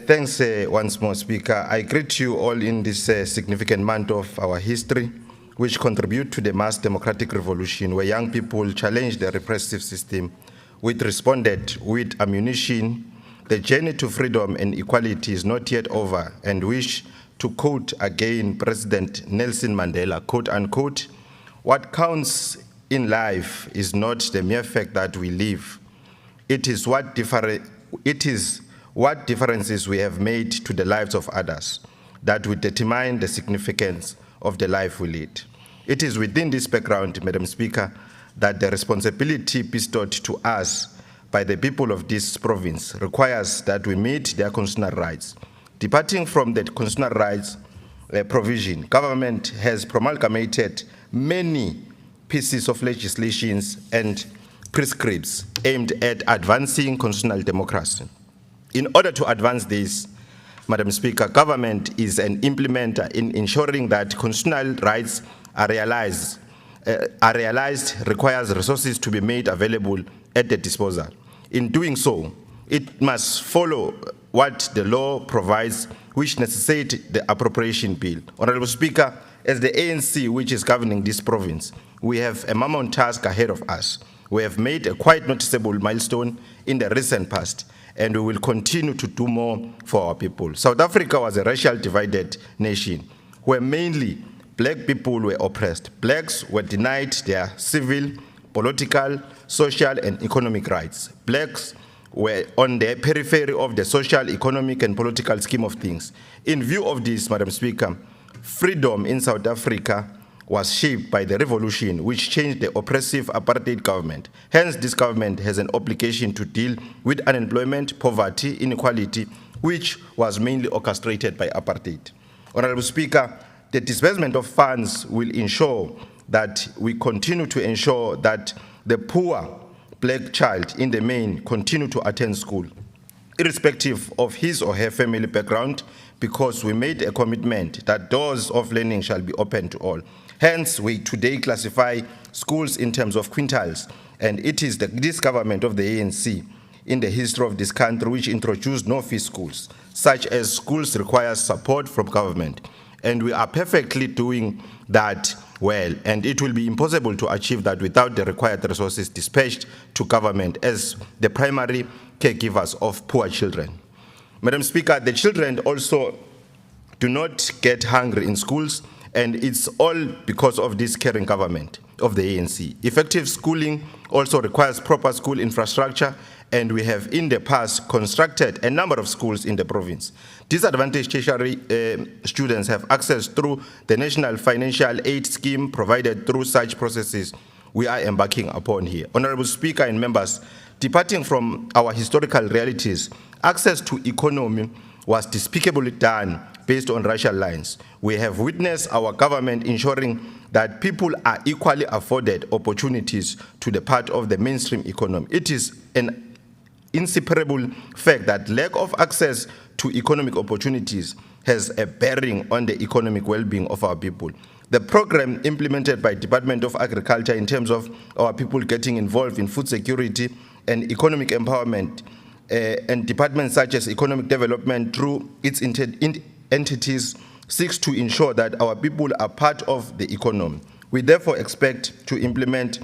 thanks once more, Speaker. I greet you all in this significant month of our history, which contribute to the mass democratic revolution, where young people challenged the repressive system, which responded with ammunition. The journey to freedom and equality is not yet over, and wish to quote again President Nelson Mandela, quote unquote, "What counts in life is not the mere fact that we live. It is what differences we have made to the lives of others that will determine the significance of the life we lead." It is within this background, Madam Speaker, that the responsibility bestowed to us by the people of this province requires that we meet their constitutional rights. Departing from the constitutional rights provision, government has promulgated many pieces of legislation and prescripts aimed at advancing constitutional democracy. In order to advance this, Madam Speaker, government is an implementer in ensuring that constitutional rights are realized, requires resources to be made available at the disposal. In doing so, it must follow what the law provides, which necessitates the appropriation bill. Honorable Speaker, as the ANC, which is governing this province, we have a mammoth task ahead of us. We have made a quite noticeable milestone in the recent past, and we will continue to do more for our people. South Africa was a racial divided nation, where mainly black people were oppressed. Blacks were denied their civil, political, social, and economic rights. Blacks were on the periphery of the social, economic, and political scheme of things. In view of this, Madam Speaker, freedom in South Africa was shaped by the revolution, which changed the oppressive apartheid government. Hence, this government has an obligation to deal with unemployment, poverty, inequality, which was mainly orchestrated by apartheid. Honorable Speaker, the disbursement of funds will ensure that we continue to ensure that the poor black child in the main continue to attend school, irrespective of his or her family background, because we made a commitment that doors of learning shall be open to all. Hence, we today classify schools in terms of quintiles, and it is this government of the ANC in the history of this country which introduced no-fee schools, such as schools require support from government. And we are perfectly doing that well, and it will be impossible to achieve that without the required resources dispatched to government as the primary caregivers of poor children. Madam Speaker, the children also do not get hungry in schools, and it's all because of this caring government of the ANC. Effective schooling also requires proper school infrastructure, and we have in the past constructed a number of schools in the province. Disadvantaged tertiary students have access through the National Financial Aid Scheme provided through such processes we are embarking upon here. Honorable Speaker and members, departing from our historical realities, access to economy was despicably done based on racial lines. We have witnessed our government ensuring that people are equally afforded opportunities to the part of the mainstream economy. It is an inseparable fact that lack of access to economic opportunities has a bearing on the economic well-being of our people. The program implemented by Department of Agriculture in terms of our people getting involved in food security and economic empowerment, and departments such as economic development through its entities seeks to ensure that our people are part of the economy. We therefore expect to implement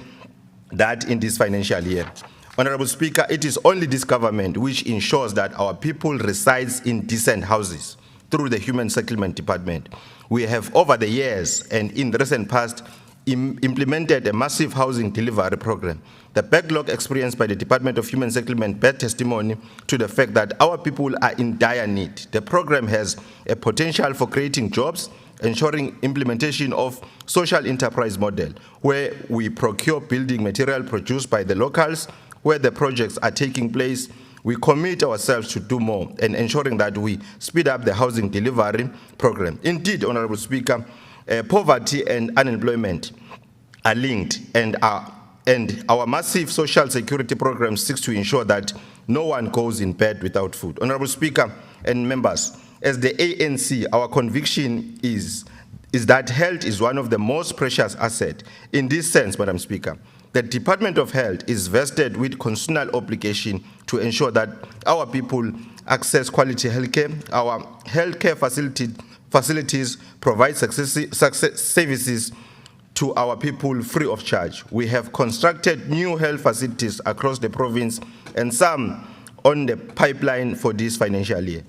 that in this financial year. Honorable Speaker, it is only this government which ensures that our people resides in decent houses through the Human Settlement Department. We have over the years and in the recent past implemented a massive housing delivery program. The backlog experienced by the Department of Human Settlement bears testimony to the fact that our people are in dire need. The program has a potential for creating jobs, ensuring implementation of social enterprise model, where we procure building material produced by the locals, where the projects are taking place. We commit ourselves to do more and ensuring that we speed up the housing delivery program. Indeed, Honorable Speaker, poverty and unemployment are linked, and our massive social security program seeks to ensure that no one goes in bed without food. Honorable Speaker and members, as the ANC, our conviction is that health is one of the most precious assets. In this sense, Madam Speaker, the Department of Health is vested with constitutional obligation to ensure that our people access quality healthcare. Our healthcare facilities provide services to our people free of charge. We have constructed new health facilities across the province and some on the pipeline for this financial year.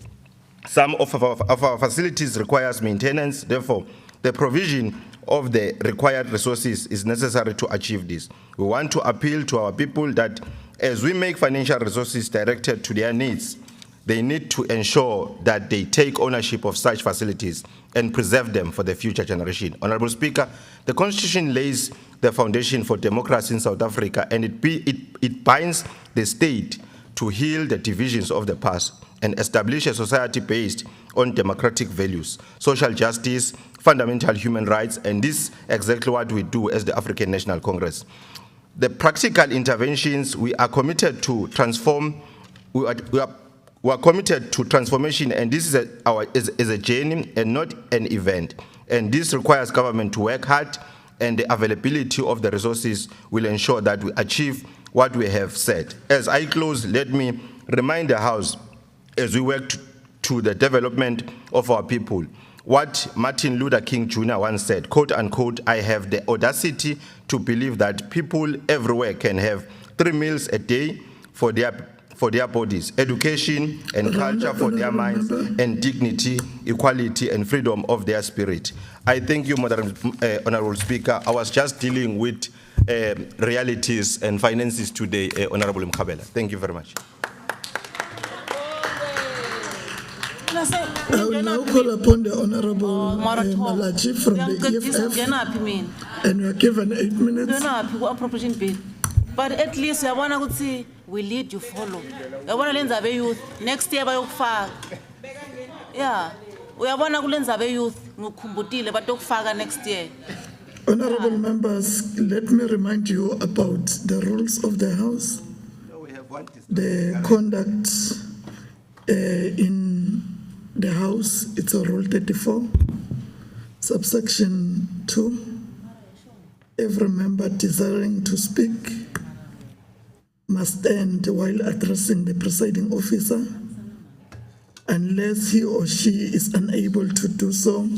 Some of our facilities requires maintenance, therefore, the provision of the required resources is necessary to achieve this. We want to appeal to our people that as we make financial resources directed to their needs, they need to ensure that they take ownership of such facilities and preserve them for the future generation. Honorable Speaker, the Constitution lays the foundation for democracy in South Africa, and it binds the state to heal the divisions of the past and establish a society based on democratic values, social justice, fundamental human rights, and this is exactly what we do as the African National Congress. The practical interventions we are committed to transform. We are committed to transformation, and this is a journey and not an event. And this requires government to work hard, and the availability of the resources will ensure that we achieve what we have said. As I close, let me remind the House, as we work to the development of our people, what Martin Luther King Jr. once said, quote unquote, I have the audacity to believe that people everywhere can have 3 meals a day for their bodies, education and culture for their minds, and dignity, equality, and freedom of their spirit. I thank you, Honorable Speaker. I was just dealing with realities and finances today, Honorable Mkhabela. Thank you very much. I will now call upon the Honorable Malachi from the EFF, and you are given 8 minutes. Appropriation bill. But at least we lead, you follow. Youth next year yeah, youth but next year. Honorable members, let me remind you about the rules of the House. The conduct in the House, it's a Rule 34, subsection 2. Every member desiring to speak must stand while addressing the presiding officer, unless he or she is unable to do so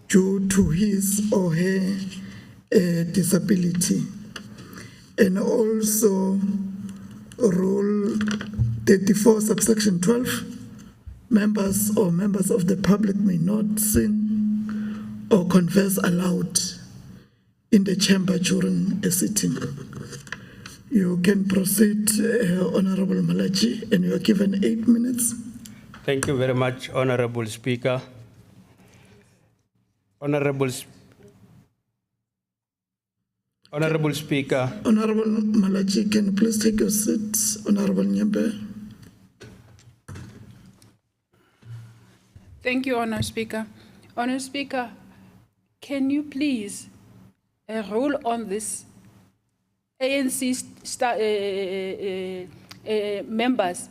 due to his or her disability. And also Rule 34, subsection 12, members of the public may not sing or converse aloud in the chamber during a sitting. You can proceed, Honorable Malachi, and you are given 8 minutes. Thank you very much, Honorable Speaker. Honorable Speaker. Honorable Malachi, can you please take your seat? Honorable Nyembe. Thank you, Honour Speaker. Honour Speaker, can you please rule on this ANC members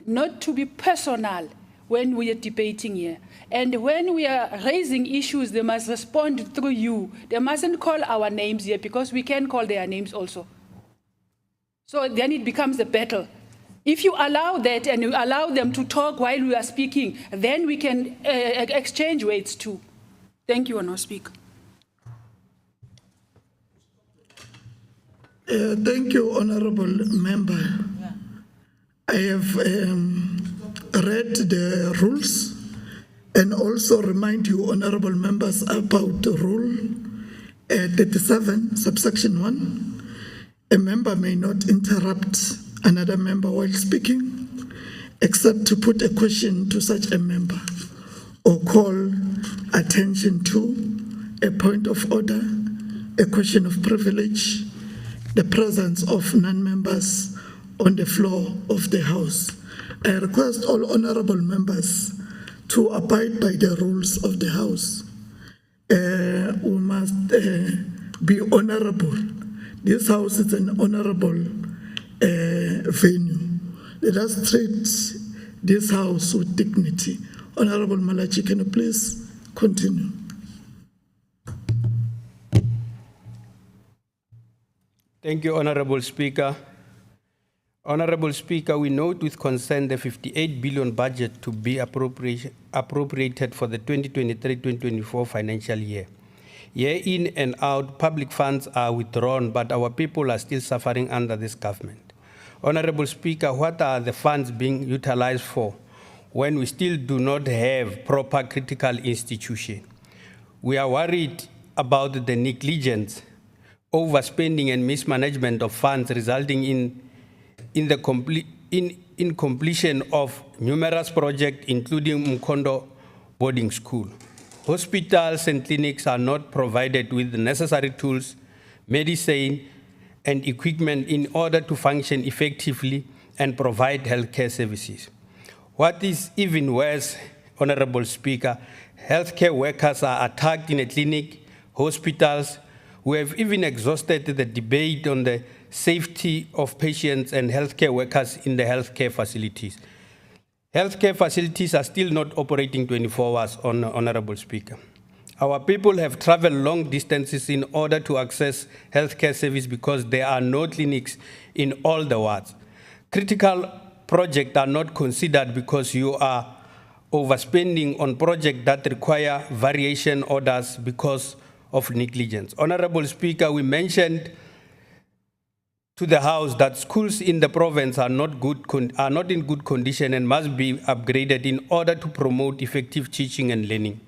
not to be personal when we are debating here. And when we are raising issues, they must respond through you. They mustn't call our names here because we can call their names also. So then it becomes a battle. If you allow that and you allow them to talk while we are speaking, then we can exchange words too. Thank you, Honour Speaker. Thank you, Honorable Member. I have read the rules and also remind you, Honorable Members, about Rule 37, subsection 1. A member may not interrupt another member while speaking, except to put a question to such a member or call attention to a point of order, a question of privilege, the presence of non-members on the floor of the House. I request all honorable members to abide by the rules of the House. We must be honorable. This House is an honorable venue. Let us treat this House with dignity. Honorable Malachi, can you please continue? Thank you, Honorable Speaker. Honorable Speaker, we note with concern the 58 billion budget to be appropriated for the 2023-2024 financial year. Year in and out, public funds are withdrawn, but our people are still suffering under this government. Honorable Speaker, what are the funds being utilized for when we still do not have proper critical institution? We are worried about the negligence, overspending and mismanagement of funds resulting in completion of numerous projects, including Mkondo Boarding School. Hospitals and clinics are not provided with the necessary tools, medicine, and equipment in order to function effectively and provide healthcare services. What is even worse, Honorable Speaker, healthcare workers are attacked in a clinic, hospitals. We have even exhausted the debate on the safety of patients and healthcare workers in the healthcare facilities. Healthcare facilities are still not operating 24 hours, Honorable Speaker. Our people have traveled long distances in order to access healthcare service because there are no clinics in all the wards. Critical projects are not considered because you are overspending on projects that require variation orders because of negligence. Honorable Speaker, we mentioned to the House that schools in the province are not in good condition and must be upgraded in order to promote effective teaching and learning.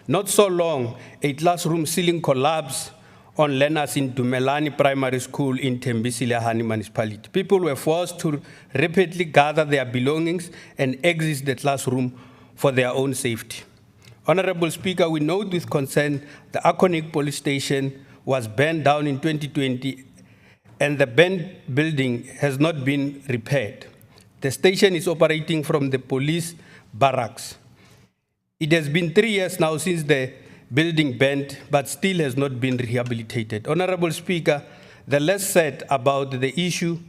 Not so long, a classroom ceiling collapsed on learners in Dumelani Primary School in Tembisile municipality. People were forced to rapidly gather their belongings and exit the classroom for their own safety. Honorable Speaker, we note with concern the Iconic Police Station was burned down in 2020 and the burned building has not been repaired. The station is operating from the police barracks. It has been 3 years now since the building burned, but still has not been rehabilitated. Honorable Speaker, the less said about the issue,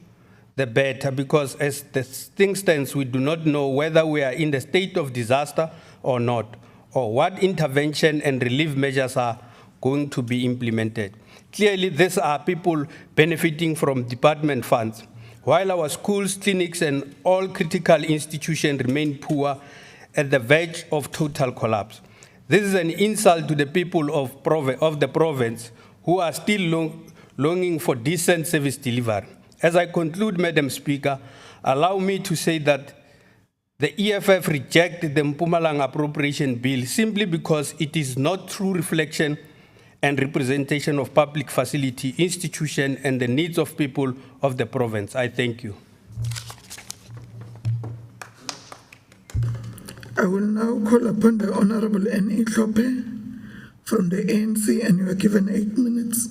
the better, because as the thing stands, we do not know whether we are in the state of disaster or not, or what intervention and relief measures are going to be implemented. Clearly, these are people benefiting from department funds, while our schools, clinics, and all critical institutions remain poor at the verge of total collapse. This is an insult to the people of the province who are still longing for decent service delivery. As I conclude, Madam Speaker, allow me to say that the EFF rejected the Mpumalanga appropriation bill simply because it is not true reflection and representation of public facility, institution, and the needs of people of the province. I thank you. I will now call upon the Honorable N. Iklope from the ANC, and you are given 8 minutes.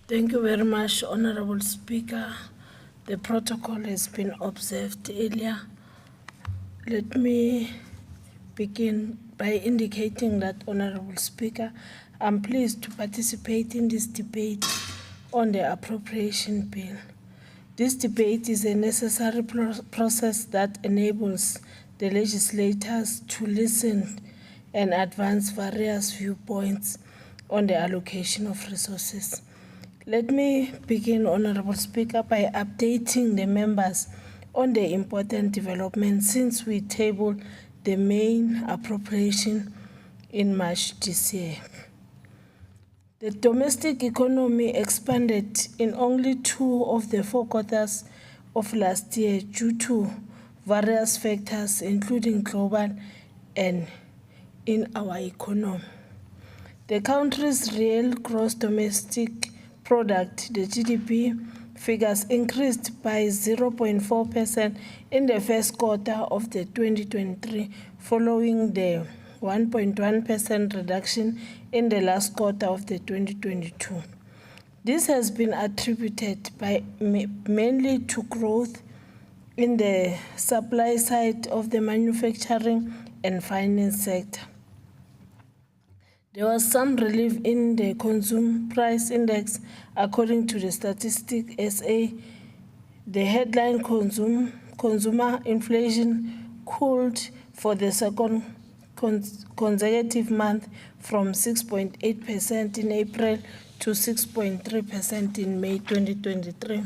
Thank you very much, Honorable Speaker. The protocol has been observed earlier. Let me begin by indicating that, Honorable Speaker, I'm pleased to participate in this debate on the appropriation bill. This debate is a necessary process that enables the legislators to listen and advance various viewpoints on the allocation of resources. Let me begin, Honorable Speaker, by updating the members on the important developments since we tabled the main appropriation in March this year. The domestic economy expanded in only 2 of the 4 quarters of last year due to various factors, including global and in our economy. The country's real gross domestic product, the GDP, figures increased by 0.4% in the first quarter of the 2023, following the 1.1% reduction in the last quarter of the 2022. This has been attributed mainly to growth in the supply side of the manufacturing and finance sector. There was some relief in the consumer price index. According to the Statistics SA, the headline consumer inflation cooled for the second consecutive month from 6.8% in April to 6.3% in May 2023.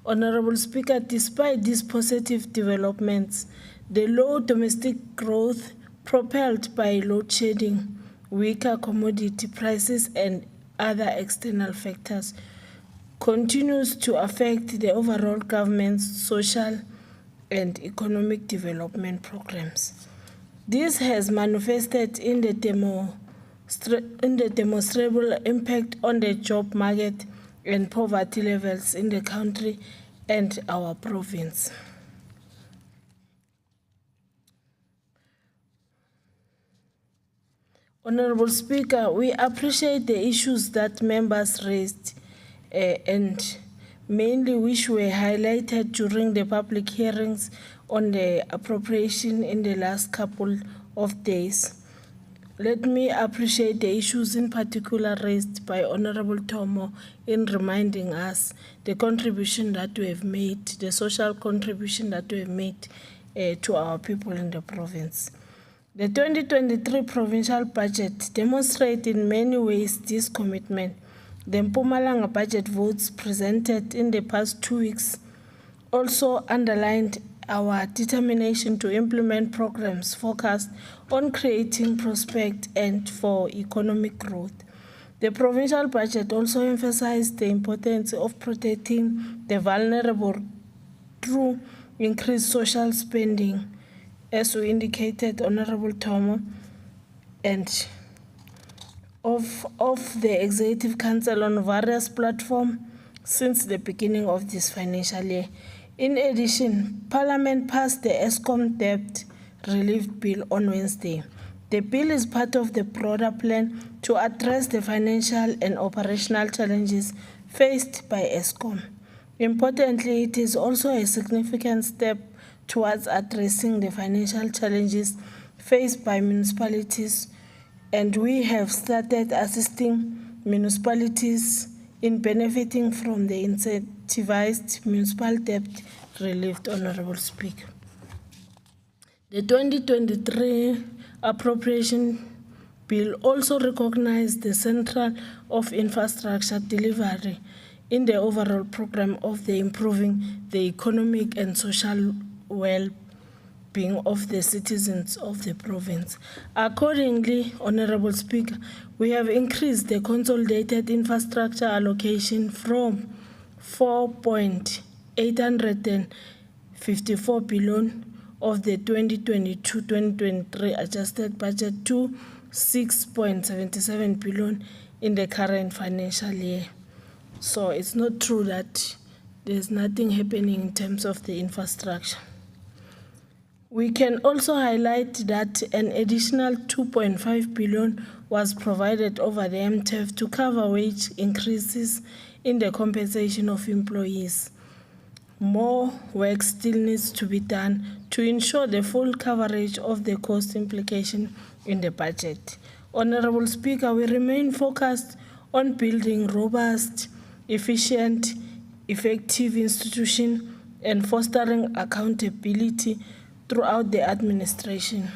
Honorable Speaker, despite these positive developments, the low domestic growth propelled by load shedding, weaker commodity prices and other external factors continues to affect the overall government's social and economic development programs. This has manifested in the demonstrable impact on the job market and poverty levels in the country and our province. Honorable Speaker, we appreciate the issues that members raised and mainly which were highlighted during the public hearings on the appropriation in the last couple of days. Let me appreciate the issues in particular raised by Honorable Tomo in reminding us the contribution that we have made, the social contribution that we have made to our people in the province. The 2023 provincial budget demonstrates in many ways this commitment. The Mpumalanga budget votes presented in the past 2 weeks also underlined our determination to implement programs focused on creating prospect and for economic growth. The provincial budget also emphasized the importance of protecting the vulnerable through increased social spending, as we indicated, Honorable Tomo, and of the Executive Council on various platforms since the beginning of this financial year. In addition, Parliament passed the ESCOM debt relief bill on Wednesday. The bill is part of the broader plan to address the financial and operational challenges faced by ESCOM. Importantly, it is also a significant step towards addressing the financial challenges faced by municipalities, and we have started assisting municipalities in benefiting from the incentivized municipal debt relief, Honorable Speaker. The 2023 appropriation bill also recognized the central of infrastructure delivery in the overall program of the improving the economic and social well-being of the citizens of the province. Accordingly, Honorable Speaker, we have increased the consolidated infrastructure allocation from 4.854 billion of the 2022-2023 adjusted budget to 6.77 billion in the current financial year. So it's not true that there's nothing happening in terms of the infrastructure. We can also highlight that an additional 2.5 billion was provided over the MTEF to cover wage increases in the compensation of employees. More work still needs to be done to ensure the full coverage of the cost implication in the budget. Honorable Speaker, we remain focused on building robust, efficient, effective institutions and fostering accountability throughout the administration.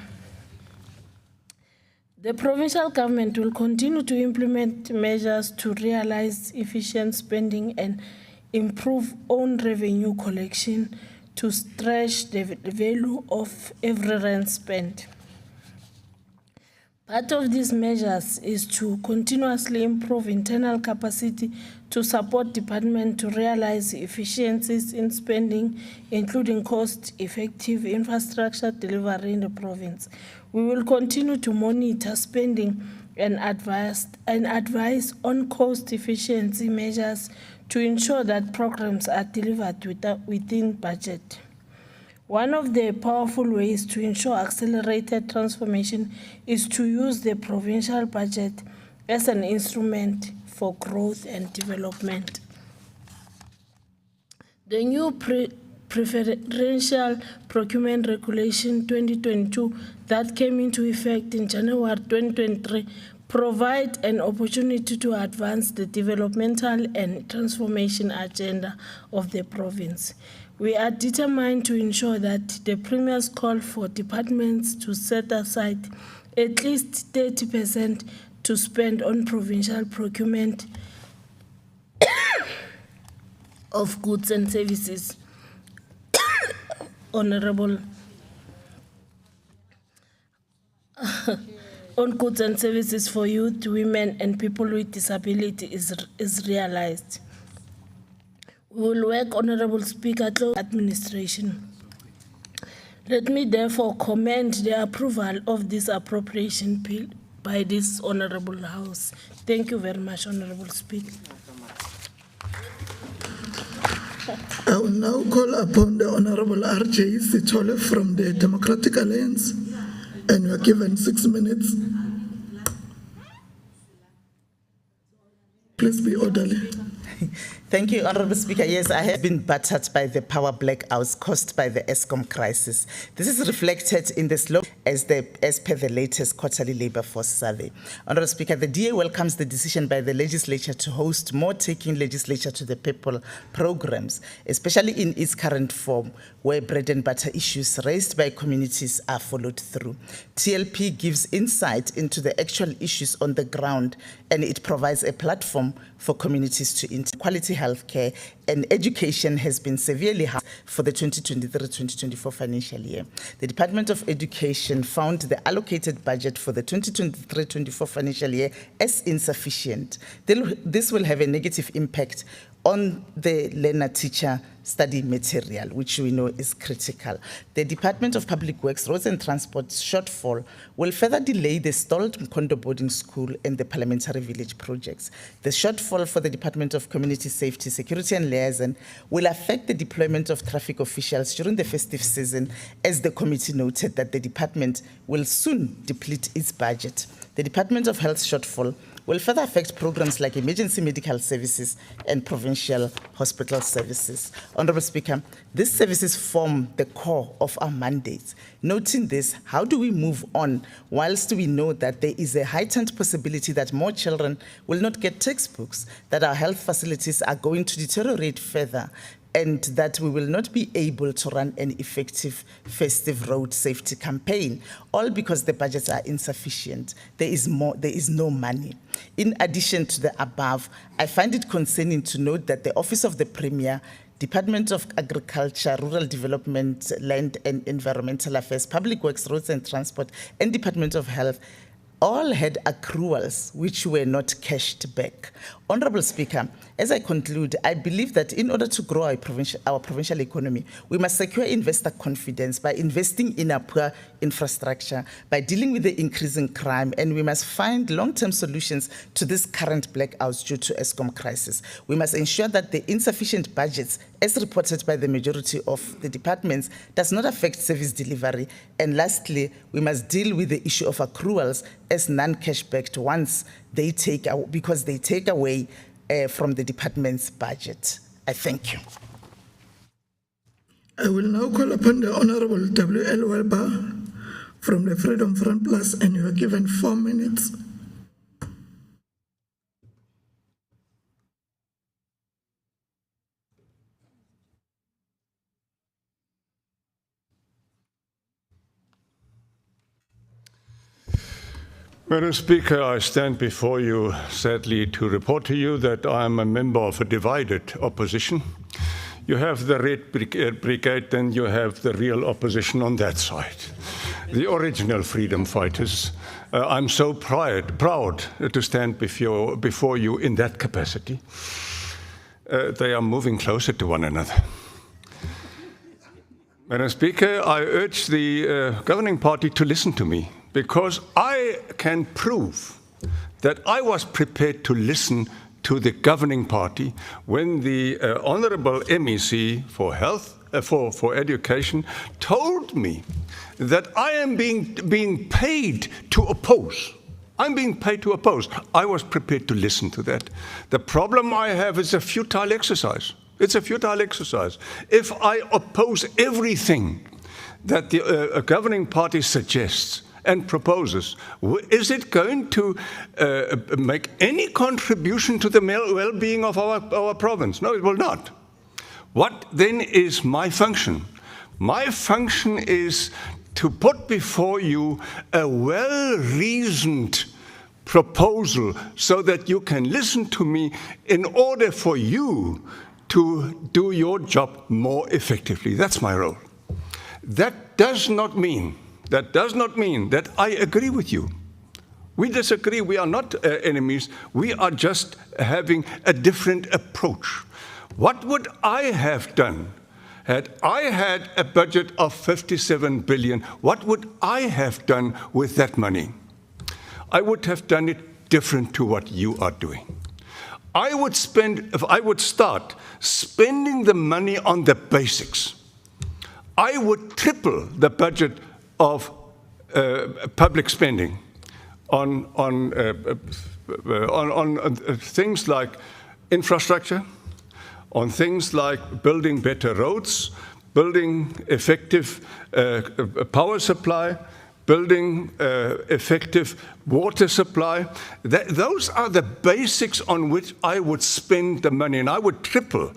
The provincial government will continue to implement measures to realize efficient spending and improve own revenue collection to stretch the value of every rand spent. Part of these measures is to continuously improve internal capacity to support department to realize efficiencies in spending, including cost-effective infrastructure delivery in the province. We will continue to monitor spending and advise on cost efficiency measures to ensure that programs are delivered within budget. One of the powerful ways to ensure accelerated transformation is to use the provincial budget as an instrument for growth and development. The new preferential procurement regulation 2022 that came into effect in January 2023 provide an opportunity to advance the developmental and transformation agenda of the province. We are determined to ensure that the Premier's call for departments to set aside at least 30% to spend on provincial procurement of goods and services. Honorable on goods and services for youth, women, and people with disability is realized. We will work, Honorable Speaker, close administration. Let me therefore commend the approval of this appropriation bill by this Honorable House. Thank you very much, Honorable Speaker. I will now call upon the Honorable R.J. Sitole from the Democratic Alliance, and you are given 6 minutes. Please be orderly. Thank you, Honorable Speaker. Yes, I have been battered by the power blackouts caused by the Eskom crisis. This is reflected in the slope as per the latest quarterly labor force survey. Honorable Speaker, the DA welcomes the decision by the legislature to host more Taking Legislature to the People programs, especially in its current form, where bread and butter issues raised by communities are followed through. TLP gives insight into the actual issues on the ground, and it provides a platform for communities to enter. Quality healthcare and education has been severely harmed for the 2023-2024 financial year. The Department of Education found the allocated budget for the 2023-24 financial year as insufficient. This will have a negative impact on the learner-teacher study material, which we know is critical. The Department of Public Works, Roads and Transport's shortfall will further delay the stalled Mkondo boarding school and the Parliamentary Village projects. The shortfall for the Department of Community Safety, Security and Liaison will affect the deployment of traffic officials during the festive season, as the committee noted that the department will soon deplete its budget. The Department of Health shortfall will further affect programs like emergency medical services and provincial hospital services. Honorable Speaker, these services form the core of our mandates. Noting this, how do we move on whilst we know that there is a heightened possibility that more children will not get textbooks, that our health facilities are going to deteriorate further, and that we will not be able to run an effective festive road safety campaign, all because the budgets are insufficient. There is no money. In addition to the above, I find it concerning to note that the Office of the Premier, Department of Agriculture, Rural Development, Land and Environmental Affairs, Public Works, Roads and Transport, and Department of Health all had accruals which were not cashed back. Honorable Speaker, as I conclude, I believe that in order to grow our provincial economy, we must secure investor confidence by investing in our poor infrastructure, by dealing with the increasing crime, and we must find long-term solutions to this current blackouts due to Eskom crisis. We must ensure that the insufficient budgets, as reported by the majority of the departments, does not affect service delivery. And lastly, we must deal with the issue of accruals as non-cash backed once they take because they take away from the department's budget. I thank you. I will now call upon the Honorable W.L. Welber from the Freedom Front Plus, and you are given 4 minutes. Madam Speaker, I stand before you sadly to report to you that I am a member of a divided opposition. You have the Red Brigade, then you have the real opposition on that side, the original freedom fighters. I'm so proud to stand before you in that capacity. They are moving closer to one another. Madam Speaker, I urge the governing party to listen to me, because I can prove that I was prepared to listen to the governing party when the Honourable MEC for Health, for Education, told me that I am being paid to oppose. I'm being paid to oppose. I was prepared to listen to that. The problem I have is a futile exercise. It's a futile exercise. If I oppose everything that the governing party suggests and proposes, is it going to make any contribution to the well-being of our province? No, it will not. What then is my function? My function is to put before you a well-reasoned proposal so that you can listen to me in order for you to do your job more effectively. That's my role. That does not mean that I agree with you. We disagree. We are not enemies. We are just having a different approach. What would I have done had I had a budget of 57 billion? What would I have done with that money? I would have done it different to what you are doing. I would start spending the money on the basics. I would triple the budget of public spending on things like infrastructure, on things like building better roads, building effective power supply, building effective water supply. Those are the basics on which I would spend the money, and I would triple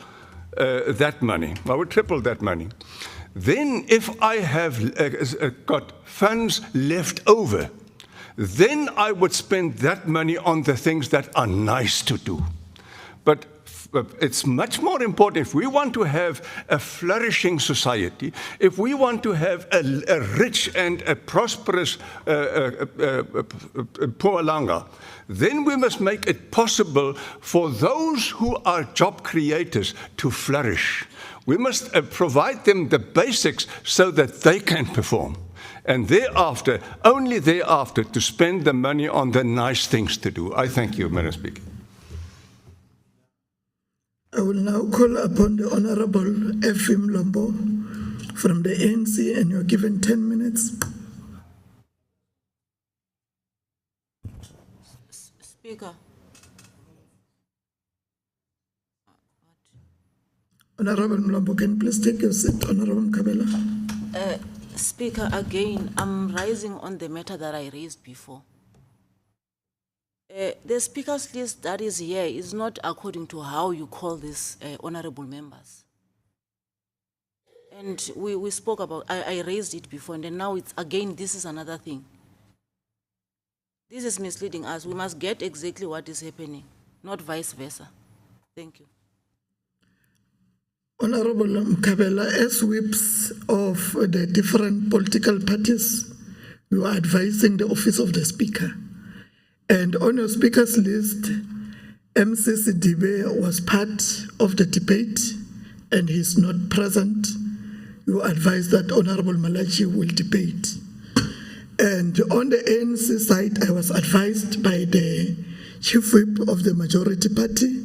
that money. I would triple that money. Then if I have got funds left over, then I would spend that money on the things that are nice to do. But it's much more important, if we want to have a flourishing society, if we want to have a rich and a prosperous Mpumalanga, then we must make it possible for those who are job creators to flourish. We must provide them the basics so that they can perform. And thereafter, only thereafter, to spend the money on the nice things to do. I thank you, Madam Speaker. I will now call upon the Honourable F.M. Lombo from the ANC, and you're given 10 minutes. Speaker. Honourable Mlombo, can you please take your seat? Honourable Mkabela. Speaker, again, I'm rising on the matter that I raised before. The speaker's list that is here is not according to how you call these honorable members. And we spoke about, I raised it before, and then now it's again, this is another thing. This is misleading us. We must get exactly what is happening, not vice versa. Thank you. Honourable Mkabela, as whips of the different political parties, you are advising the office of the Speaker. And on your Speaker's list, MCC Dibe was part of the debate and he's not present. You advise that Honourable Malachi will debate. And on the ANC side, I was advised by the Chief Whip of the majority party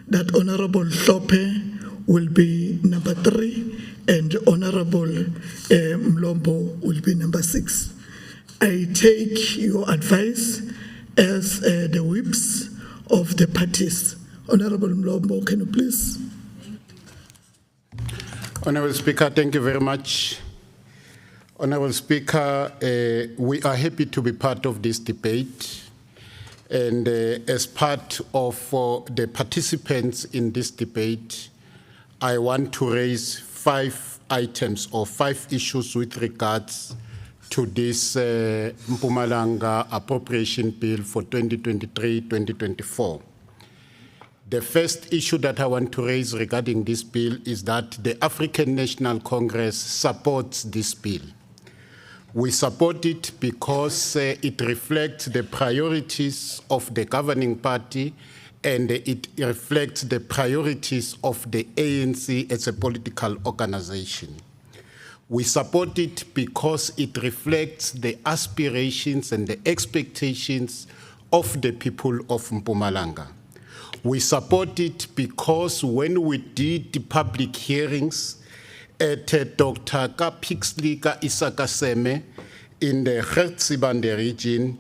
that Honourable Hlophe will be number 3 and Honourable Mlombo will be number 6. I take your advice as the whips of the parties. Honourable Mlombo, can you please? Honourable Speaker, thank you very much. Honourable Speaker, we are happy to be part of this debate. And as part of the participants in this debate, I want to raise 5 items or 5 issues with regards to this Mpumalanga Appropriation Bill for 2023-2024. The first issue that I want to raise regarding this bill is that the African National Congress supports this bill. We support it because it reflects the priorities of the governing party and it reflects the priorities of the ANC as a political organization. We support it because it reflects the aspirations and the expectations of the people of Mpumalanga. We support it because when we did the public hearings at Dr. Kapixlika Isakaseme in the Hertsibande region,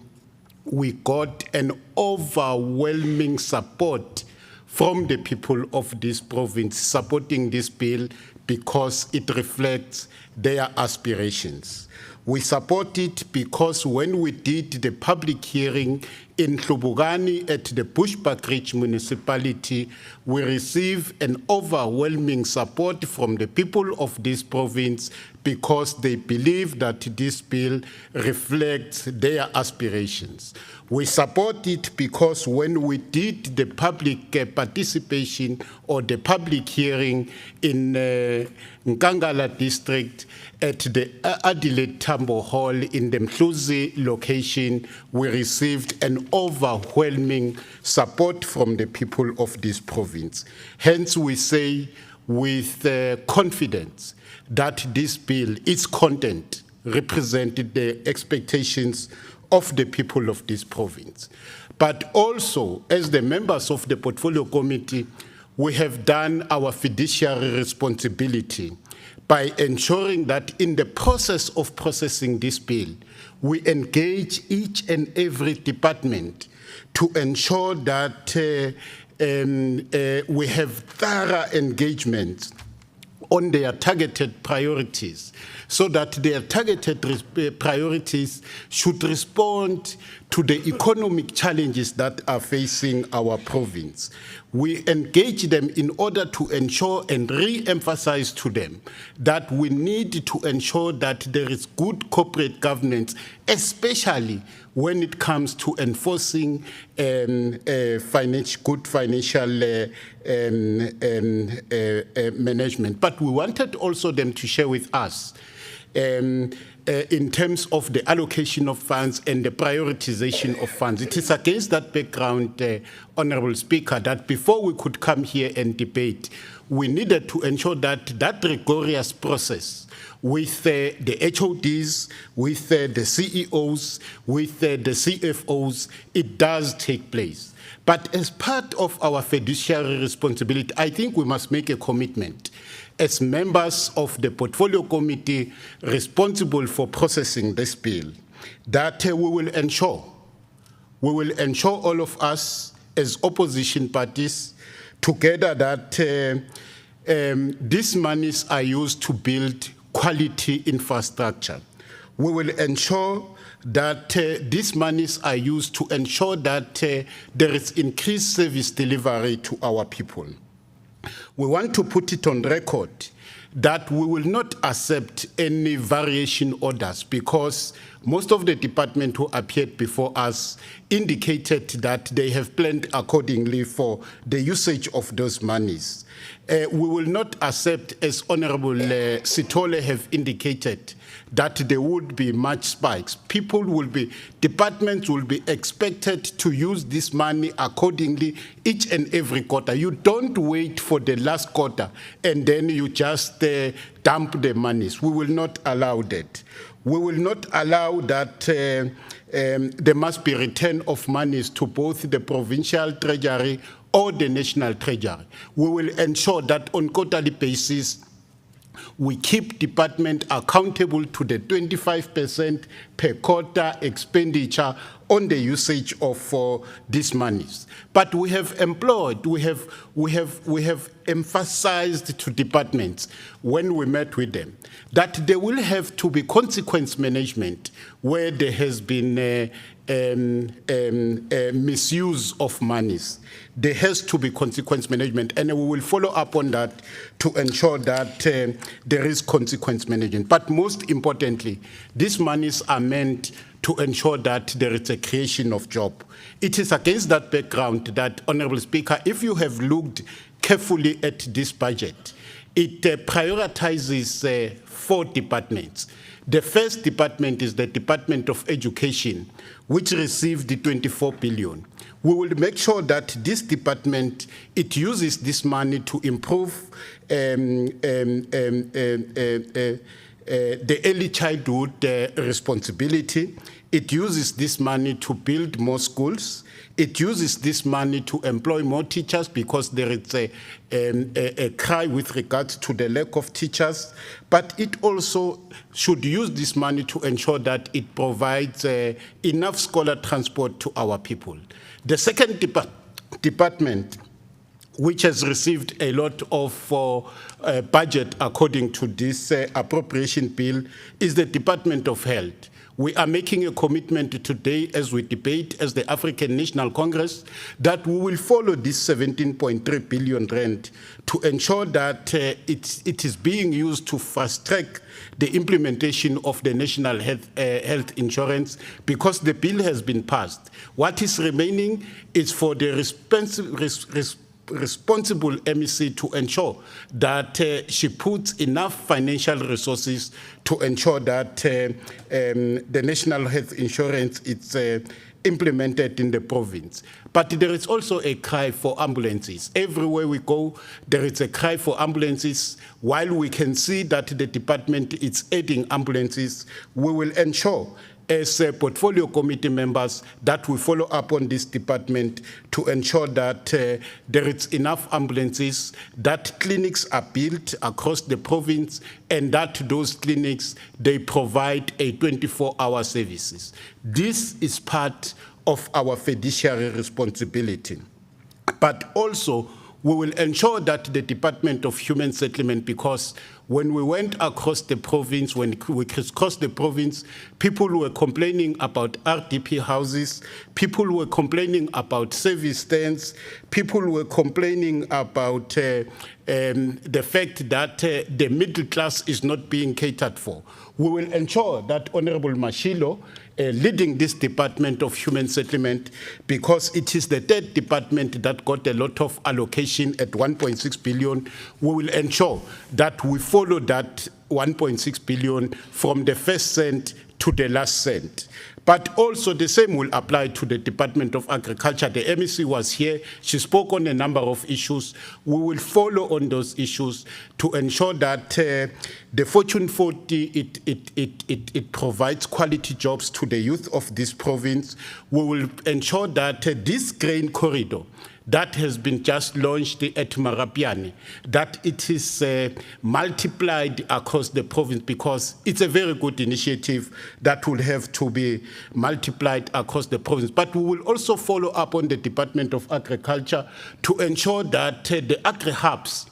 we got an overwhelming support from the people of this province supporting this bill because it reflects their aspirations. We support it because when we did the public hearing in Hlubugani at the Bushbuck Ridge municipality, we received an overwhelming support from the people of this province because they believe that this bill reflects their aspirations. We support it because when we did the public participation or the public hearing in Nkangala district at the Adelaide Tambo Hall in the Mhluzi location, we received an overwhelming support from the people of this province. Hence, we say with confidence that this bill, its content, represented the expectations of the people of this province. But also, as the members of the Portfolio Committee, we have done our fiduciary responsibility by ensuring that in the process of processing this bill, we engage each and every department to ensure that we have thorough engagement on their targeted priorities, so that their targeted priorities should respond to the economic challenges that are facing our province. We engage them in order to ensure and re-emphasize to them that we need to ensure that there is good corporate governance, especially when it comes to enforcing good financial management. But we wanted also them to share with us in terms of the allocation of funds and the prioritization of funds. It is against that background, Honorable Speaker, that before we could come here and debate, we needed to ensure that that rigorous process with the HODs, with the CEOs, with the CFOs, it does take place. But as part of our fiduciary responsibility, I think we must make a commitment as members of the Portfolio Committee responsible for processing this bill, that we will ensure all of us as opposition parties together that these monies are used to build quality infrastructure. We will ensure that these monies are used to ensure that there is increased service delivery to our people. We want to put it on record that we will not accept any variation orders because most of the department who appeared before us indicated that they have planned accordingly for the usage of those monies. We will not accept, as Honorable Sithole have indicated, that there would be much spikes. Departments will be expected to use this money accordingly each and every quarter. You don't wait for the last quarter and then you just dump the monies. We will not allow that. We will not allow that there must be return of monies to both the provincial treasury or the national treasury. We will ensure that on quarterly basis, we keep department accountable to the 25% per quarter expenditure on the usage of these monies. But we have employed, we have emphasized to departments when we met with them that there will have to be consequence management where there has been misuse of monies. There has to be consequence management, and we will follow up on that to ensure that there is consequence management. But most importantly, these monies are meant to ensure that there is a creation of job. It is against that background that, Honorable Speaker, if you have looked carefully at this budget, it prioritizes 4 departments. The first department is the Department of Education, which received the 24 billion. We will make sure that this department, it uses this money to improve the early childhood responsibility. It uses this money to build more schools. It uses this money to employ more teachers because there is a cry with regards to the lack of teachers. But it also should use this money to ensure that it provides enough scholar transport to our people. The second department, which has received a lot of budget according to this appropriation bill, is the Department of Health. We are making a commitment today as we debate as the African National Congress that we will follow this 17.3 billion rand to ensure that it is being used to fast-track the implementation of the national health insurance because the bill has been passed. What is remaining is for the responsible MEC to ensure that she puts enough financial resources to ensure that the national health insurance is implemented in the province. But there is also a cry for ambulances. Everywhere we go, there is a cry for ambulances. While we can see that the department is adding ambulances, we will ensure as portfolio committee members that we follow up on this department to ensure that there is enough ambulances, that clinics are built across the province, and that those clinics, they provide a 24-hour services. This is part of our fiduciary responsibility. But also, we will ensure that the Department of Human Settlement, because when we went across the province, when we crossed the province, people were complaining about RDP houses, people were complaining about service stands, people were complaining about the fact that the middle class is not being catered for. We will ensure that Honorable Mashilo, leading this Department of Human Settlement, because it is the third department that got a lot of allocation at 1.6 billion, we will ensure that we follow that 1.6 billion from the first cent to the last cent. But also the same will apply to the Department of Agriculture. The MEC was here. She spoke on a number of issues. We will follow on those issues to ensure that the Fortune 40, it provides quality jobs to the youth of this province. We will ensure that this grain corridor that has been just launched at Marapiani, that it is multiplied across the province because it's a very good initiative that will have to be multiplied across the province. But we will also follow up on the Department of Agriculture to ensure that the agri-hubs,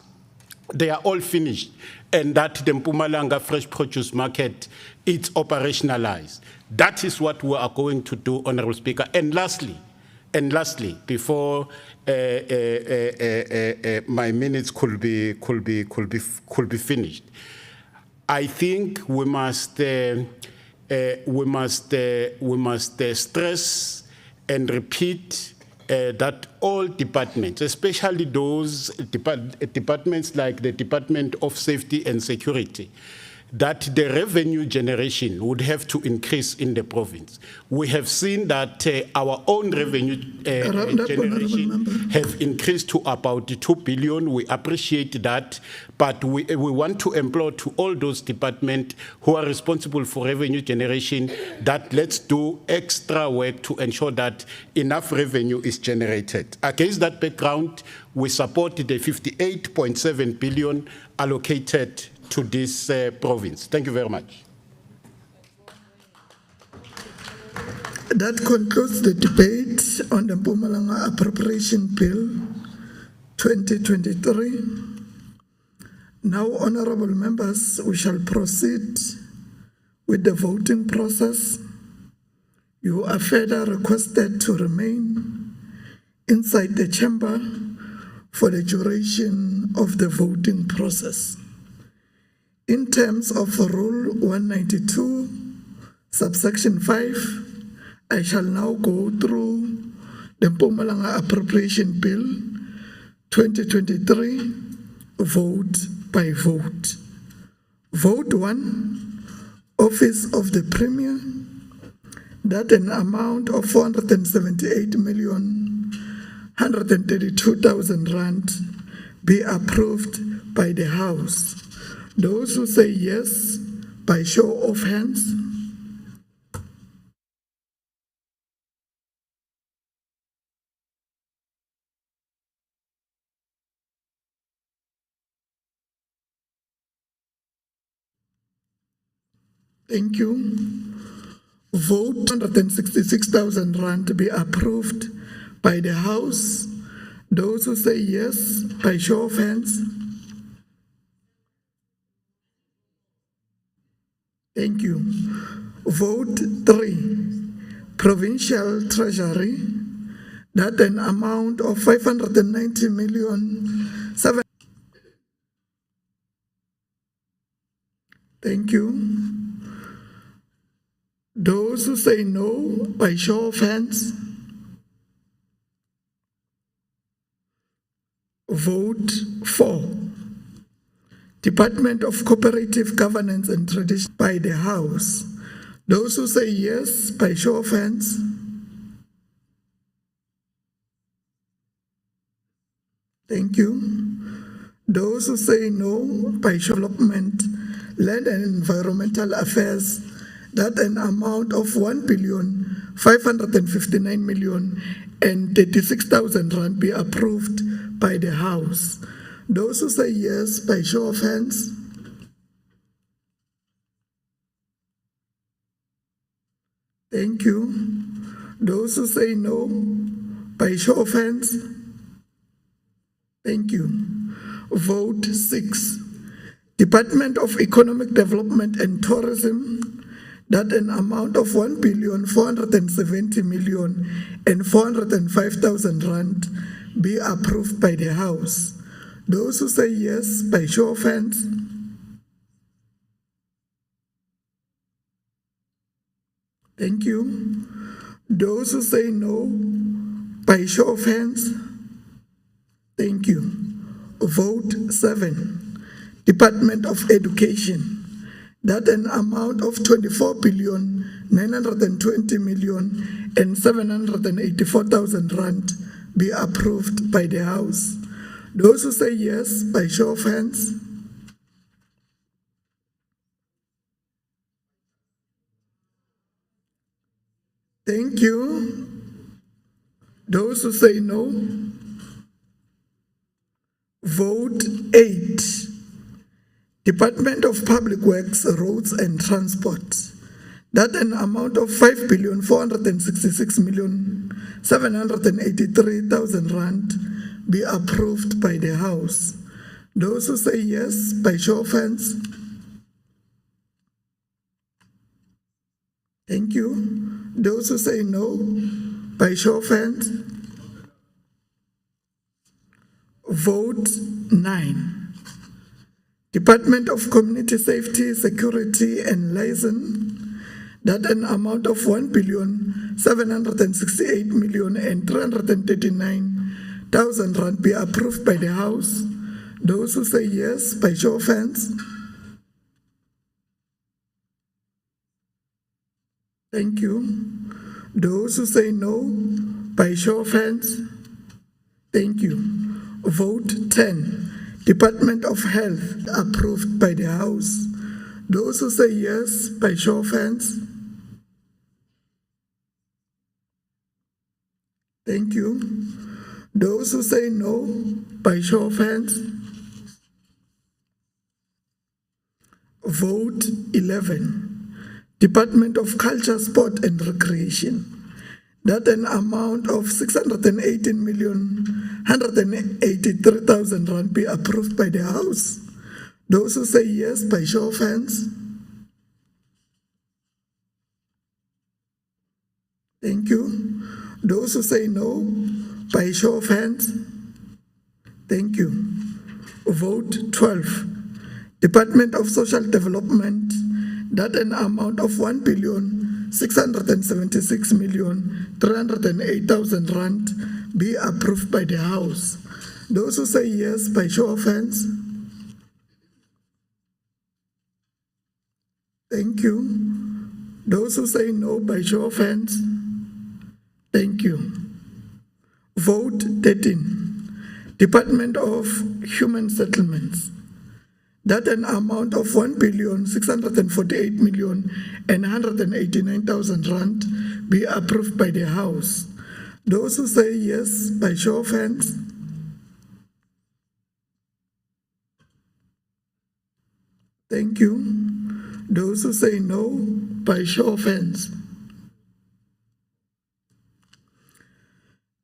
they are all finished and that the Mpumalanga Fresh Produce Market is operationalized. That is what we are going to do, Honorable Speaker. And lastly, before my minutes could be finished, I think we must stress and repeat that all departments, especially those departments like the Department of Safety and Security, that the revenue generation would have to increase in the province. We have seen that our own revenue generation have increased to about 2 billion. We appreciate that, but we want to implore to all those departments who are responsible for revenue generation that let's do extra work to ensure that enough revenue is generated. Against that background, we support the 58.7 billion allocated to this province. Thank you very much. That concludes the debate on the Mpumalanga Appropriation Bill 2023. Now, honorable members, we shall proceed with the voting process. You are further requested to remain inside the chamber for the duration of the voting process. In terms of Rule 192, subsection 5, I shall now go through the Mpumalanga Appropriation Bill 2023, vote by vote. Vote 1, Office of the Premier, that an amount of 478,132,000 rand be approved by the House. Those who say yes, by show of hands. Thank you. Vote 166,000 rand to be approved by the House. Those who say yes, by show of hands. Thank you. Vote 3, Provincial Treasury, that an amount of 590 million. Thank you. Those who say no, by show of hands. Vote 4, Department of Cooperative Governance and Tradition, by the House. Those who say yes, by show of hands. Thank you. Those who say no, by show of development, land and environmental affairs, that an amount of 1,559,036,000 rand be approved by the House. Those who say yes, by show of hands. Thank you. Those who say no, by show of hands. Thank you. Vote 6, Department of Economic Development and Tourism, that an amount of 1,470,405,000 rand be approved by the House. Those who say yes, by show of hands. Thank you. Those who say no, by show of hands. Thank you. Vote 7, Department of Education, that an amount of 24,920,784,000 rand be approved by the House. Those who say yes, by show of hands. Thank you. Those who say no. Vote 8, Department of Public Works, Roads and Transport, that an amount of 5,466,783,000 rand be approved by the House. Those who say yes, by show of hands. Thank you. Those who say no, by show of hands. Vote 9, Department of Community Safety, Security and Liaison, that an amount of 1,768,339,000 rand be approved by the House. Those who say yes, by show of hands. Thank you. Those who say no, by show of hands. Thank you. Vote 10, Department of Health, approved by the House. Those who say yes, by show of hands. Thank you. Those who say no, by show of hands. Vote 11, Department of Culture, Sport and Recreation, that an amount of 618,100,000 183,000 rand be approved by the House? Those who say yes, by show of hands. Thank you. Those who say no, by show of hands. Thank you. Vote 12. Department of Social Development, that an amount of 1,676,308,000 rand be approved by the House. Those who say yes, by show of hands. Thank you. Those who say no, by show of hands. Thank you. Vote 13. Department of Human Settlements, that an amount of 1,648,189,000 rand be approved by the House. Those who say yes, by show of hands. Thank you. Those who say no, by show of hands.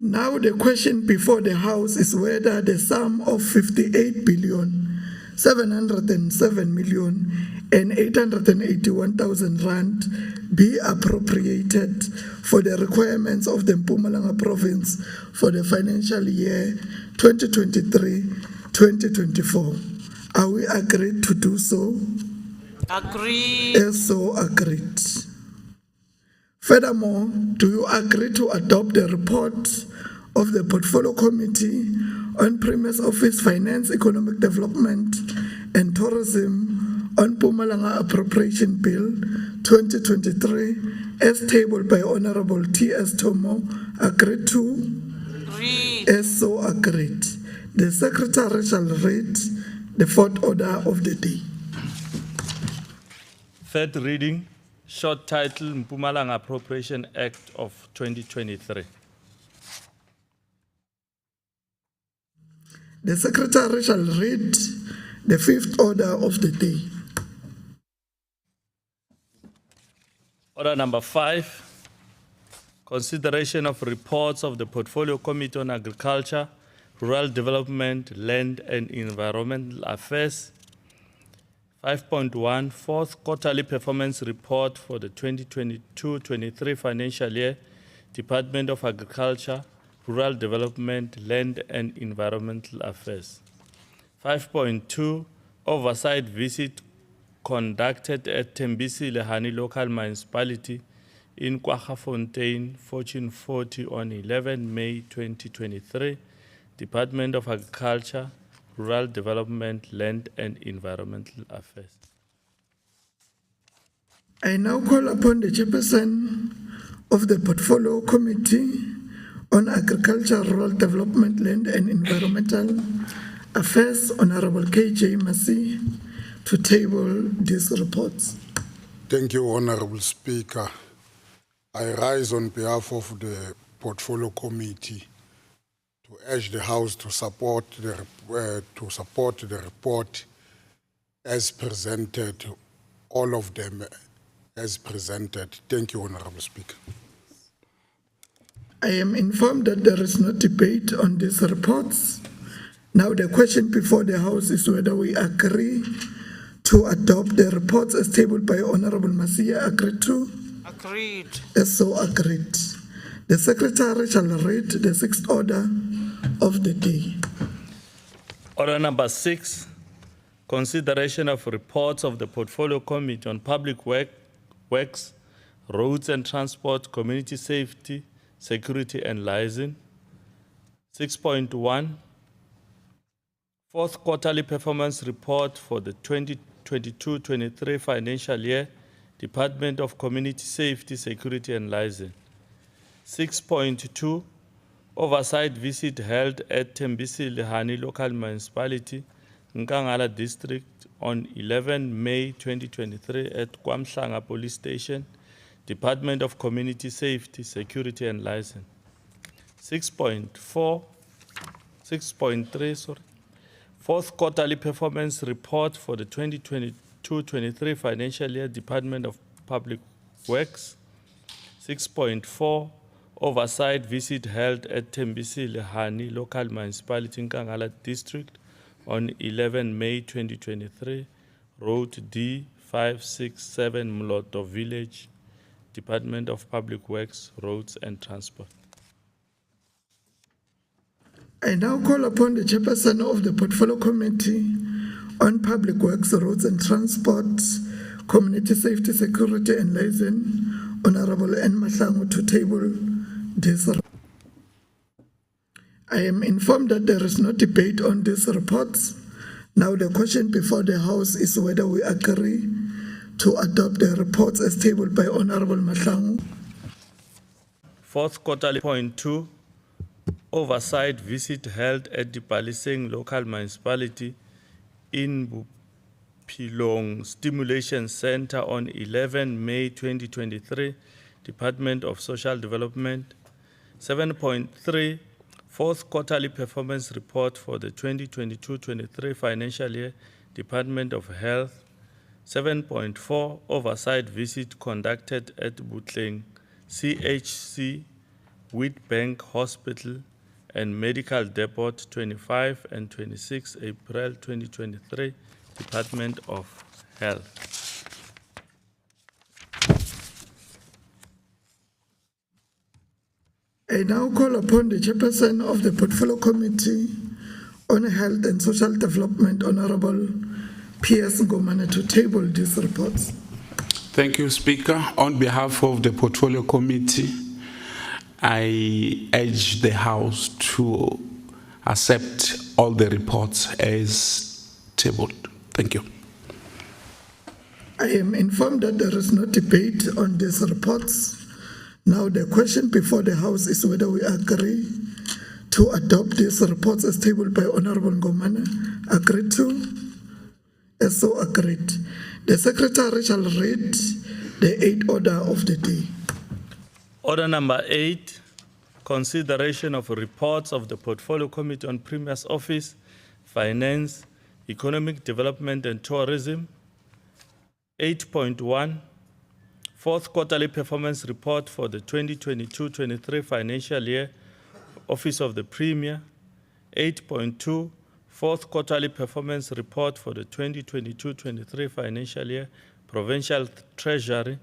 Now the question before the House is whether the sum of 58,707,881,000 rand be appropriated for the requirements of the Mpumalanga province for the financial year 2023-2024. Are we agreed to do so? Agreed. Yes, so agreed. Furthermore, do you agree to adopt the report of the Portfolio Committee on Premise Office Finance, Economic Development and Tourism on Mpumalanga Appropriation Bill 2023 as tabled by Honorable T.S. Tomo? Agreed to? Agreed. As so agreed. The Secretary shall read the fourth order of the day. Third reading, short title, Mpumalanga Appropriation Act of 2023. The Secretary shall read the fifth order of the day. Order number 5, consideration of reports of the Portfolio Committee on Agriculture, Rural Development, Land and Environmental Affairs. 5.1, fourth quarterly performance report for the 2022-23 financial year, Department of Agriculture, Rural Development, Land and Environmental Affairs. 5.2, oversight visit conducted at Tembisi Lehani Local Municipality in Kwaggafontein, Fortune 40 on 11 May 2023, Department of Agriculture, Rural Development, Land and Environmental Affairs. I now call upon the chairperson of the Portfolio Committee on Agriculture, Rural Development, Land and Environmental Affairs, Honorable K.J. Massey, to table these reports. Thank you, Honorable Speaker. I rise on behalf of the Portfolio Committee to urge the House to support the report as presented, all of them as presented. Thank you, Honorable Speaker. I am informed that there is no debate on these reports. Now the question before the House is whether we agree to adopt the reports as tabled by Honorable Masia. Agreed to? Agreed. As so agreed. The Secretary shall read the sixth order of the day. Order number 6, consideration of reports of the Portfolio Committee on Public Works, Roads and Transport, Community Safety, Security and Liaison. 6.1, fourth quarterly performance report for the 2022-23 financial year, Department of Community Safety, Security and Liaison. 6.2, oversight visit held at Tembisi Lehani Local Municipality, Nkangala District on 11 May 2023 at Kwamhlanga Police Station, Department of Community Safety, Security and Liaison. 6.3, fourth quarterly performance report for the 2022-23 financial year, Department of Public Works. 6.4, oversight visit held at Tembisile Hani Local Municipality in Nkangala District on 11 May 2023, Road D567 Mloto Village, Department of Public Works, Roads and Transport. I now call upon the chairperson of the Portfolio Committee on Public Works, Roads and Transport, Community Safety, Security and Liaison, Honorable N. Mahlangu, to table this. I am informed that there is no debate on these reports. Now the question before the House is whether we agree to adopt the reports as tabled by Honorable Mahlangu. Fourth quarterly point 2, oversight visit held at the Paliseng Local Municipality in Bupilong Stimulation Center on 11 May 2023, Department of Social Development. 7.3, fourth quarterly performance report for the 2022-23 financial year, Department of Health. 7.4, oversight visit conducted at Butleng CHC, Wheatbank Hospital and Medical Depot, 25 and 26 April 2023, Department of Health. I now call upon the chairperson of the Portfolio Committee on Health and Social Development, Honorable P.S. Ngomane, to table these reports. Thank you, Speaker. On behalf of the Portfolio Committee, I urge the House to accept all the reports as tabled. Thank you. I am informed that there is no debate on these reports. Now the question before the House is whether we agree to adopt these reports as tabled by Honorable Ngomane. Agreed to? As so agreed. The Secretary shall read the 8th order of the day. Order number 8, consideration of reports of the Portfolio Committee on Premier's Office, Finance, Economic Development and Tourism. 8.1, fourth quarterly performance report for the 2022-23 financial year, Office of the Premier. 8.2, fourth quarterly performance report for the 2022-23 financial year, Provincial Treasury.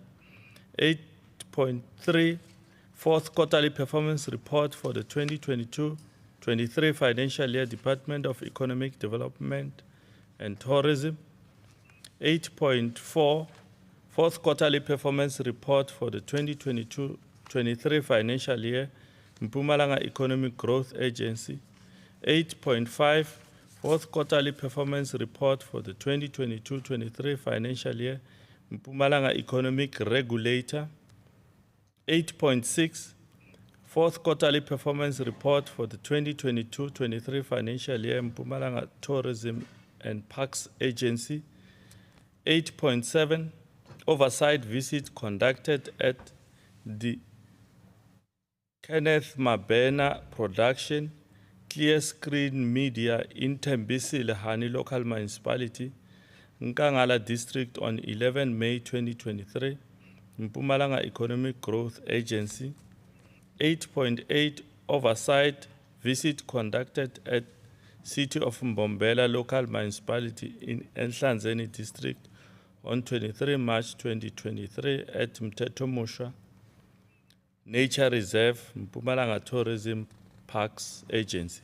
8.3, fourth quarterly performance report for the 2022-23 financial year, Department of Economic Development and Tourism. 8.4, fourth quarterly performance report for the 2022-23 financial year, Mpumalanga Economic Growth Agency. 8.5, fourth quarterly performance report for the 2022-23 financial year, Mpumalanga Economic Regulator. 8.6, fourth quarterly performance report for the 2022-23 financial year, Mpumalanga Tourism and Parks Agency. 8.7, oversight visit conducted at the Kenneth Mabena Production, Clear Screen Media in Tembisile Hani Local Municipality, Nkangala District on 11 May 2023, Mpumalanga Economic Growth Agency. 8.8, oversight visit conducted at City of Mbombela Local Municipality in Nhlanzeni District on 23 March 2023 at Mtetomusha Nature Reserve, Mpumalanga Tourism Parks Agency.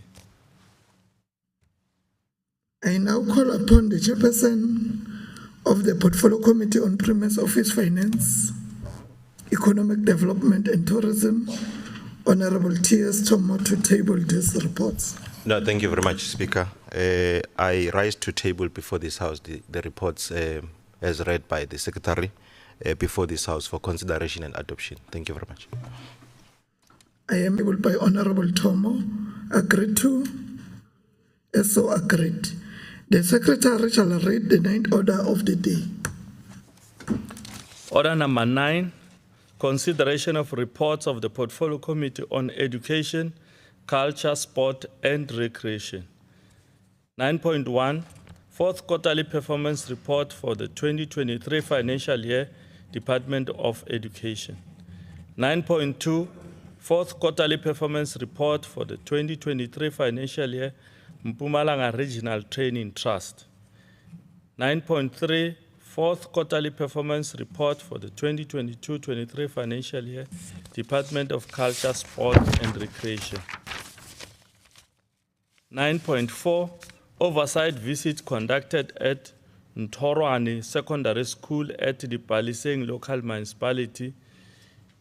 I now call upon the chairperson of the Portfolio Committee on Premier's Office, Finance, Economic Development and Tourism, Honorable T.S. Tomo, to table these reports. No, thank you very much, Speaker. I rise to table before this House the reports as read by the Secretary before this House for consideration and adoption. Thank you very much. I am able by Honorable Tomo. Agreed to? As so agreed. The Secretary shall read the 9th order of the day. Order number 9, consideration of reports of the Portfolio Committee on Education, Culture, Sport and Recreation. 9.1, fourth quarterly performance report for the 2023 financial year, Department of Education. 9.2, Fourth quarterly performance report for the 2023 financial year, Mpumalanga Regional Training Trust. 9.3, fourth quarterly performance report for the 2022-23 financial year, Department of Culture, Sport and Recreation. 9.4, oversight visit conducted at Ntorwane Secondary School at the Paliseng Local Municipality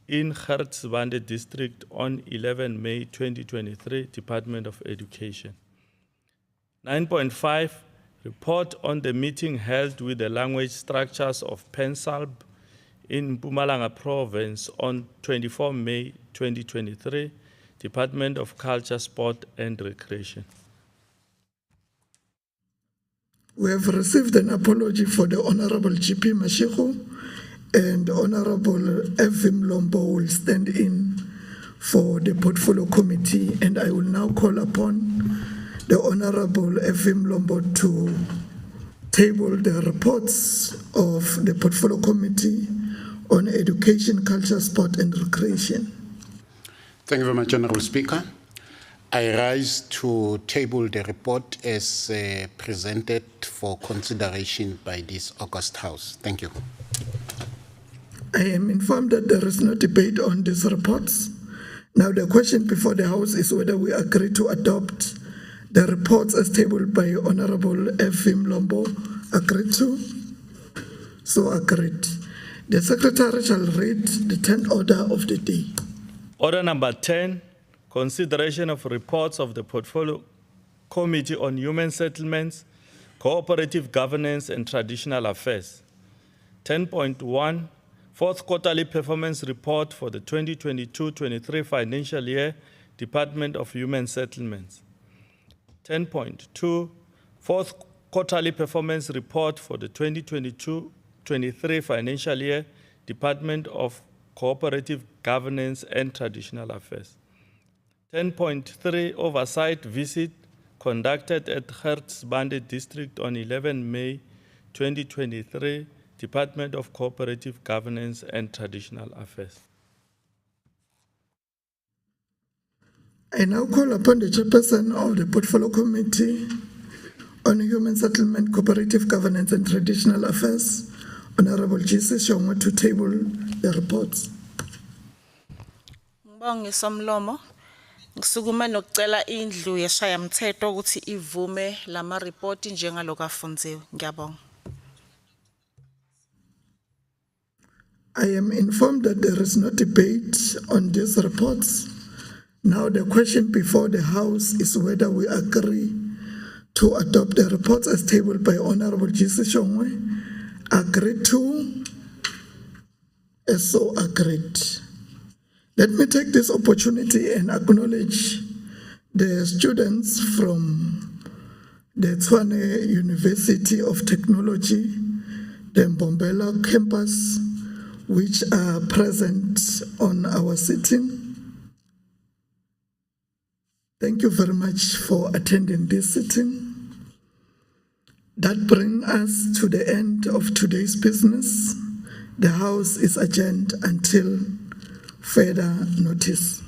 in Gertsbande District on 11 May 2023, Department of Education. 9.5, report on the meeting held with the language structures of Pensalb in Mpumalanga Province on 24 May 2023, Department of Culture, Sport and Recreation. We have received an apology for the Honorable GP Mashiko, and Honorable F.M. Lombo will stand in for the Portfolio Committee, and I will now call upon the Honorable F.M. Lombo to table the reports of the Portfolio Committee on Education, Culture, Sport and Recreation. Thank you very much, Honorable Speaker. I rise to table the report as presented for consideration by this August House. Thank you. I am informed that there is no debate on these reports. Now the question before the House is whether we agree to adopt the reports as tabled by Honorable F.M. Lombo. Agreed to? So agreed. The Secretary shall read the 10th order of the day. Order number 10, consideration of reports of the Portfolio Committee on Human Settlements, Cooperative Governance and Traditional Affairs. 10.1, fourth quarterly performance report for the 2022-23 financial year, Department of Human Settlements. 10.2, fourth quarterly performance report for the 2022-23 financial year, Department of Cooperative Governance and Traditional Affairs. 10.3, oversight visit conducted at Gertsbande District on 11 May 2023, Department of Cooperative Governance and Traditional Affairs. I now call upon the Chairperson of the Portfolio Committee on Human Settlement, Cooperative Governance and Traditional Affairs, Honorable Jesus Shongwa, to table the reports. Ngibonge somlomo. Ngisukuma nokucela indlu yeshayamthetho ukuthi ivume lama report njengaloko afundziwe. Ngiyabonga. I am informed that there is no debate on these reports. Now the question before the House is whether we agree to adopt the reports as tabled by Honorable Jesus Shongwe. Agreed to? As so agreed. Let me take this opportunity and acknowledge the students from the Tshwane University of Technology, the Mbombela campus, which are present on our sitting. Thank you very much for attending this sitting. That brings us to the end of today's business. The House is adjourned until further notice.